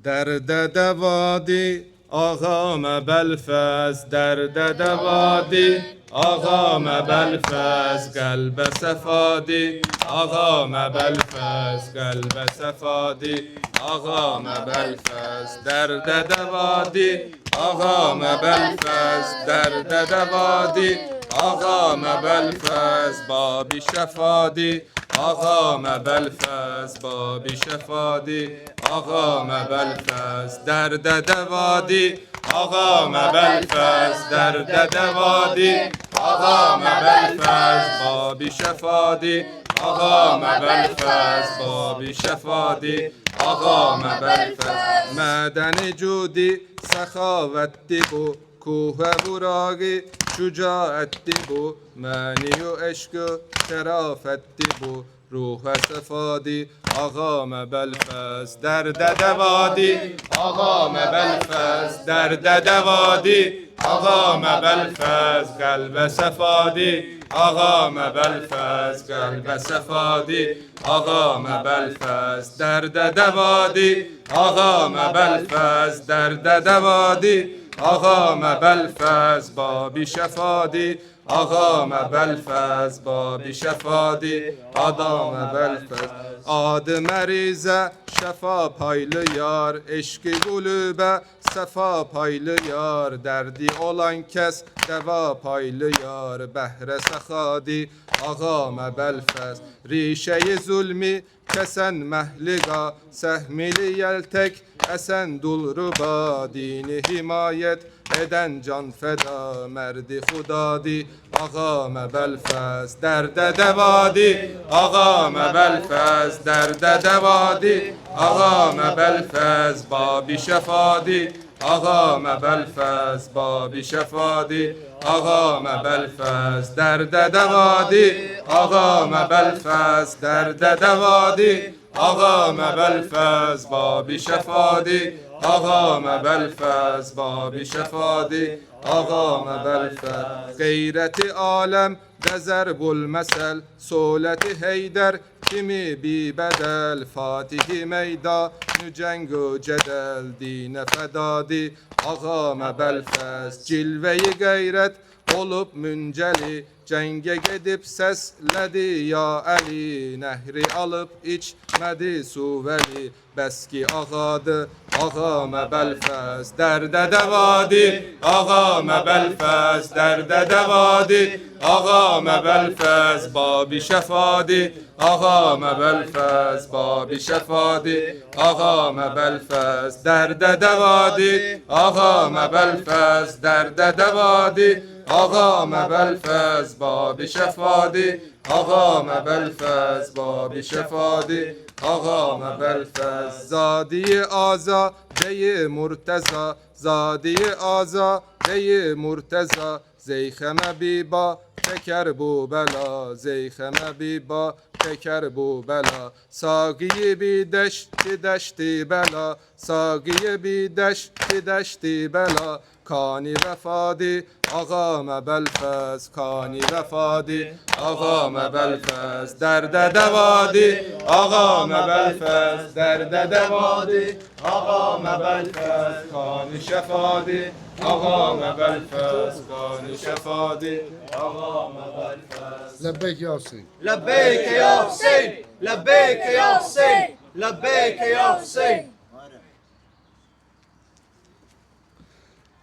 Derde devadi ağam Ebelfez, derde devadi ağam Ebelfez, kalbe sefadi ağam Ebelfez, kalbe sefadi ağam Ebelfez, derde devadi ağam Ebelfez, derde devadi ağam Ebelfez, babi şefadi ağam Ebelfez, babi şefadi ağam Ebelfez, derde devadi ağam Ebelfez, derde devadi ağam Ebelfez, babi şefadi ağam Ebelfez, babi şefadi ağam Ebelfez. Medeni cudi sehavetti bu, kuhe buragi şücaetti bu, meniyu eşkı şerafetti bu. Ruhe sefadi ağam Ebelfez, derde devadi ağam Ebelfez, derde devadi ağam Ebelfez, kalbe sefadi ağam Ebelfez, kalbe sefadi ağam Ebelfez, derde devadi ağam Ebelfez, derde devadi ağam Ebelfez, babi şefadi ağam Ebelfez, babi şefadi adam Ebelfez. Adı merize şefa paylı yar, eşki gulübe sefa paylı yar. Derdi olan kes deva paylı yar, behre sehadi ağam Ebelfez. Rişeyi zulmi kesen mehliga, sehmili yeltek esen dulruba. Dini himayet eden can feda, merdi hudadi ağam Ebelfez, derde devadi ağam Ebelfez, derde devadi ağam Ebelfez, babi şefadi ağam Ebelfez, babi şefadi ağam Ebelfez, derde devadi ağam Ebelfez, derde devadi ağam Ebelfez, babi şefadi ağam Ebelfez, babi şefadi ağam Ebelfez. Gayreti alem dezer bul mesel, soleti heyder kimi bi bedel. Fatihi meyda nücengu cedel, dine fedadi ağam Ebelfez. Cilveyi gayret olup münceli, cenge gidip sesledi ya Ali. Nehri alıp içmedi suveli, beski ağadı ağam Ebelfez, derde devadi ağam Ebelfez, derde devadi ağam Ebelfez, babi şefadi ağam Ebelfez, babi şefadi ağam Ebelfez, derde devadi ağam Ebelfez, derde devadi ağam Ebelfez, babi şefadi ağam Ebelfez, babi şefadi ağam Belfez. Zadiye aza deyi murteza, zadiye aza deyi murteza. Zeyxeme biba teker bu bela, zeyxeme biba teker bu bela. Sagiye bi deşti deşti bela, sagiye bi deşti deşti bela. Kani vefadi ağam Belfez, kani vefadi ağam Belfez. Derde devadi ağam Belfez, derde devadi ağam Belfez. Kani şefadi ağam Belfez, kani şefadi ağam Belfez. Lebbeyk ya Hüseyin. لبيك يا حسين لبيك يا حسين لبيك يا حسين.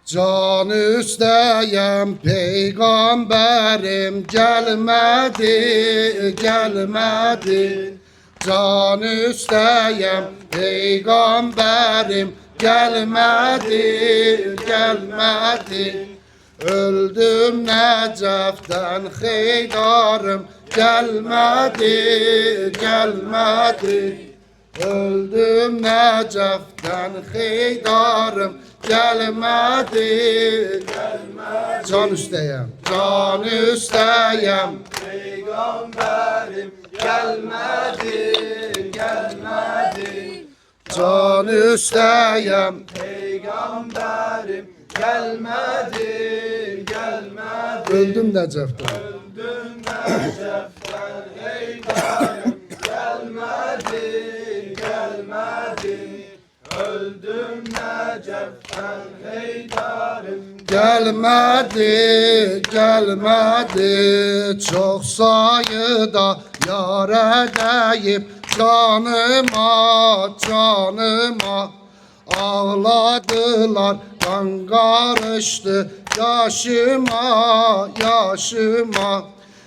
Can üsteyem peygamberim gelmedi, gelmedi. Can üsteyem peygamberim gelmedi, gelmedi. Öldüm Necef'ten heydarım gelmedi, gelmedi. Öldüm Necef'ten heydarım gelmedi, gelmedi. Can üsteyem, can üsteyem Peygamberim gelmedi, gelmedi. can üsteyem Peygamberim gelmedi, gelmedi. öldüm Necef'ten. Öldüm Necef'ten heydarım gelmedi, gelmedi. Öldüm Necef'ten heydarım Gelmedi, gelmedi. Çok sayıda yar edeyip canıma, canıma. Ağladılar, kan karıştı yaşıma, yaşıma.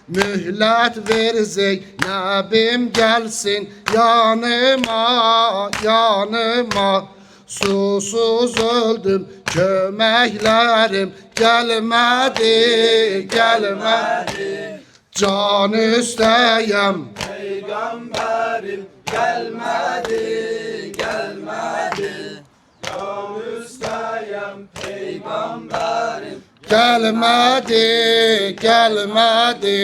Mühlet ver Zeynep'im gelsin yanıma, yanıma. Susuz öldüm kömeklerim gelmedi, gelmedi. Can üsteyem Peygamberim gelmedi, gelmedi. Can üsteyem peygamberim gelmedi, gelmedi.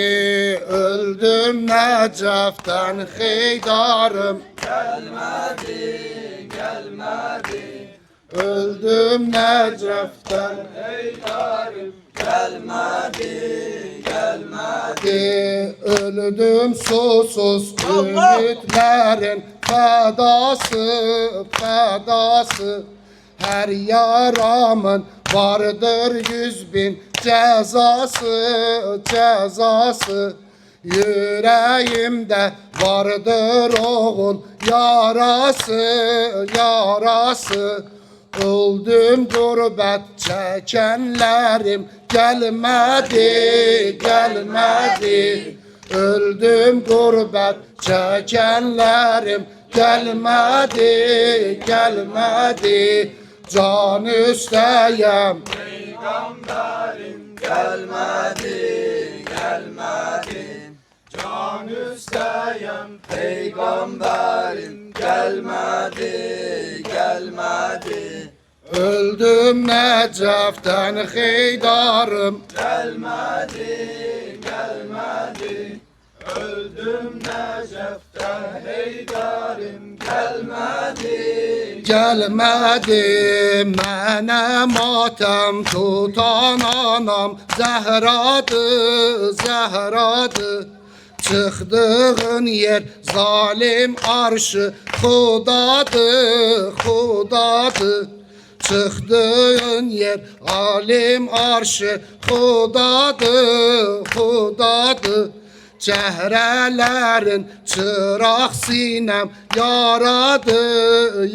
Öldüm Necef'ten heydarım gelmedi, gelmedi. öldüm Necef'ten Heydarım gelmedi, gelmedi. öldüm susuz ümitlerin fedası, fedası. Her yaramın vardır 100.000 cezası, cezası. Yüreğimde vardır oğul yarası, yarası. Öldüm gurbet çekenlerim gelmedi, gelmedi. Öldüm gurbet çekenlerim gelmedi, gelmedi. Can üsteyem Peygamberim gelmedi, gelmedi. Can üsteyem peygamberim gelmedi, gelmedi. öldüm Necef'ten heydarım Gelmedi, gelmedi. Öldüm Necef'ten heydarım gelmedi. gelmedi. Mene matem tutan anam Zehra'dı, Zehra'dı. Çıktığın yer zalim arşı Hudadı, Hudadı. Çıktığın yer alim arşı Hudadı, Hudadı. Çehrelerin çırak sinem yaradı,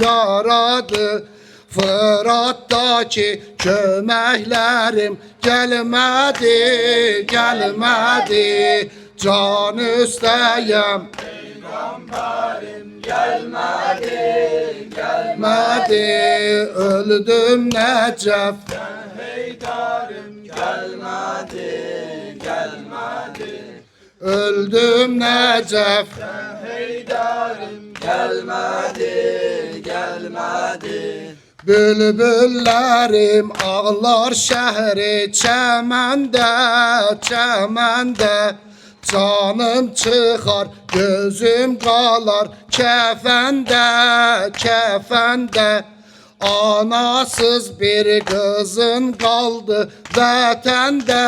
yaradı. Fırat'taki kömeklerim gelmedi, gelmedi. Can üsteyem Peygamberim gelmedi, gelmedi. Öldüm Necef heydarım gelmedi, gelmedi. öldüm Necef Heydarım gelmedi, gelmedi. Bülbüllerim ağlar şehri çemende, çemende. Canım çıkar, gözüm kalar kefende, kefende. Anasız bir kızın kaldı vatende,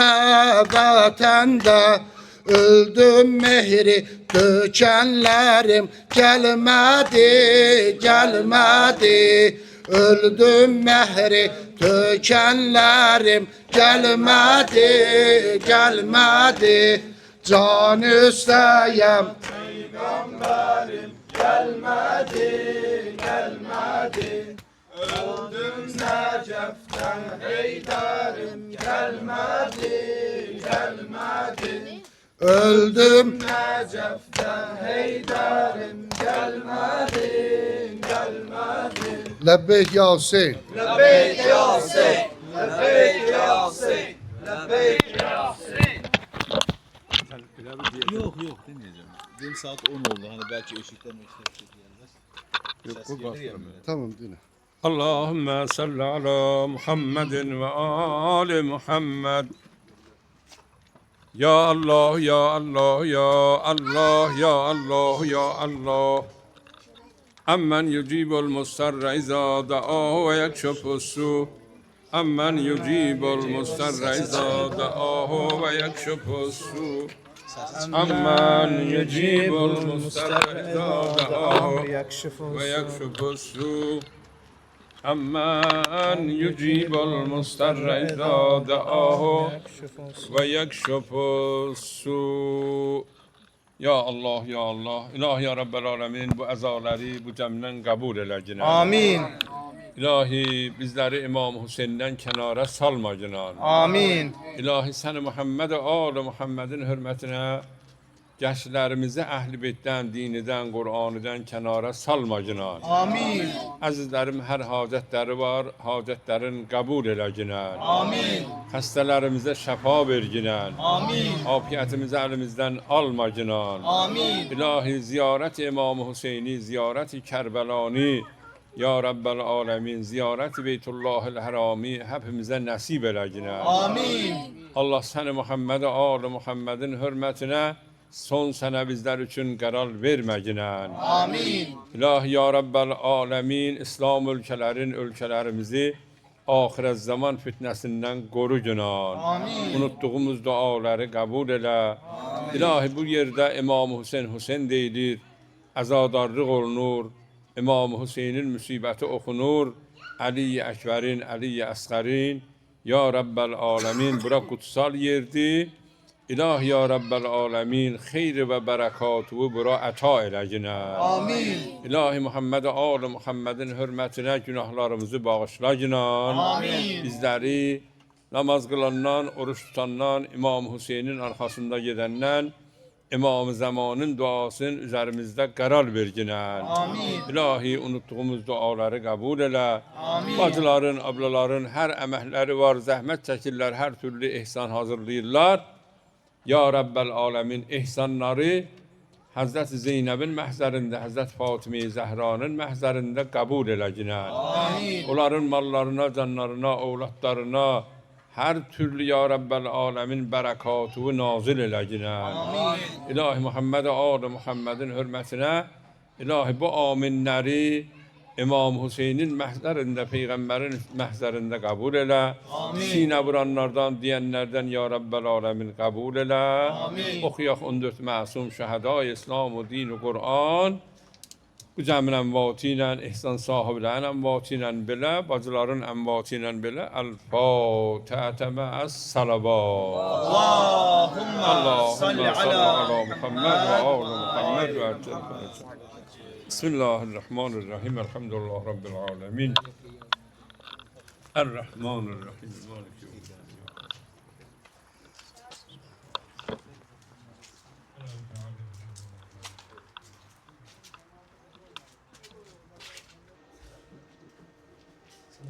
vatende. Öldüm mehri dökenlerim gelmedi, gelmedi. Öldüm mehri dökenlerim gelmedi, gelmedi. Can üsteyem peygamberim gelmedi, gelmedi. Öldüm Necef'ten Heydar'ım gelmedi, gelmedi. Öldüm Necef'ten Heydar'ım gelmedi, gelmedi. Lebbeyk ya Hüseyin. Lebbeyk ya Hüseyin, lebbeyk ya Hüseyin, lebbeyk ya Hüseyin. Yok demeyeceğim. Benim saat 10 oldu. Hani belki ışıktan gelmez. Ses gelir ya böyle. Tamam dinle. Allahümme salli ala Muhammedin ve ali Muhammed. Ya Allah, ya Allah, ya Allah, ya Allah, ya Allah. Ammen yucibul mustarra iza da'ahu ve yakşufu su. Ammen yucibul mustarra iza da'ahu ve yakşufu su. Ammen yucibul mustarra iza da'ahu ve yakşufu su. Ammen yucibul mustarra iza da'ahu ve yakşufu su. Ya Allah, ya Allah, İlahi ya Rabbel Alemin, bu əzaları bu cəmdən qəbul elə cinən. Amin. İlahi bizləri İmam Hüseyndən kənara salma cinən. Amin. İlahi səni Muhammed Ali Muhammedin hürmətinə gəşlərimizi əhl-i beytdən, dinidən, Qur'anıdan kənara salma cinən. Amin. Əzizlərim, hər hacətləri var, hacətlərin qəbul elə cinən. Amin. Xəstələrimizə şəfa ver cinən. Amin. Afiyətimizi əlimizdən alma cinən. Amin. İlahi ziyarət İmam Hüseyni, ziyarət Kərbəlani, Ya Rabbel Alemin, ziyarət Beytullahil Hərami hepimizə nəsib elə cinən. Amin. Allah səni Muhammed Ali Muhammedin hürmətinə son sənə bizlər üçün qərar vermə cinən. Amin. İlahi ya Rabbel Alemin, İslam ölkələrimizi ahirət zaman fitnəsindən qoru cinən. Amin. Unutduğumuz duaları qəbul elə. İlahi bu yerdə İmam Hüseyin deyilir, əzadarlıq olunur, İmam Hüseynin müsibəti oxunur, Əli-i Əkbərin, Əli-i Əsqərin, Ya Rabbel Alemin, bura kutsal yerdir. İlahi ya Rabbel Alemin, xeyri və bərəkatuhu bura əta elə cinən. Amin. İlahi Muhammed Ali Muhammedin hürmətinə günahlarımızı bağışla cinən. Amin. Bizləri namaz qılandan, oruç tutandan, İmam Hüseynin arxasında gedəndən, İmam-ı Zamanın duasının üzerimizde qərar ver cinən. Amin. İlahi unuttuğumuz duaları qəbul elə. Amin. Bacıların, ablaların hər əməkləri var, zəhmət çəkirlər, hər türlü ihsan hazırlayırlar. Ya Rabbel Alemin ihsanları Hazreti Zeynəbin məhzərində, Hazreti Fatıma-i Zəhranın məhzərində qəbul elə cinən. Amin. Onların mallarına, canlarına, ovlatlarına, hər türlü Ya Rabbel Alemin bərəkatuhu nazil elə cinən. Amin. İlahi Muhammed Ali Muhammedin hürmətinə, İlahi bu aminləri İmam Hüseynin məhzərində, Peyğəmbərin məhzərində qəbul elə. Amin. Sinə vuranlardan, deyənlərdən Ya Rabbel Alemin qəbul elə. Amin. Oxuyaq 14 məsum şəhədai İslam və din-i Qur'an. Bu cəmin əmvatı ilə, ihsan sahiblərin əmvatı ilə belə, bacıların əmvatı ilə belə, Əl-Fatihə məəs-salavat. Allahümme salli ala Muhammed və ali Muhammed və əcəl. Bismillahirrahmanirrahim. Elhamdülillah Rabbil alemin. Errahmanirrahim. Maliki yevmiddin.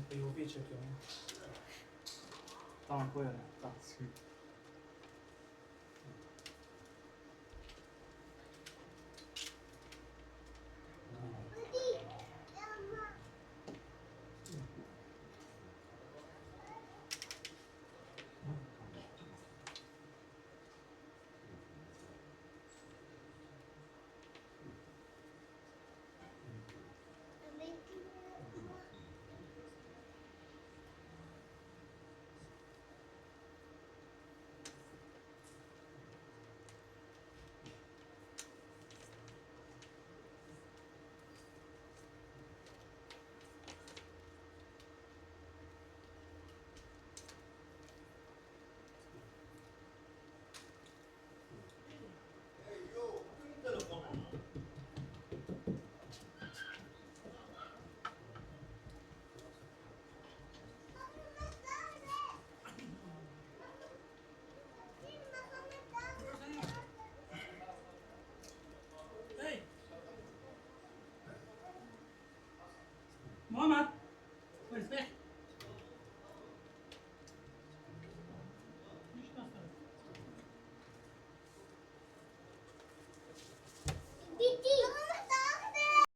POV çekiyorum. Tamam koyalım. Tamam.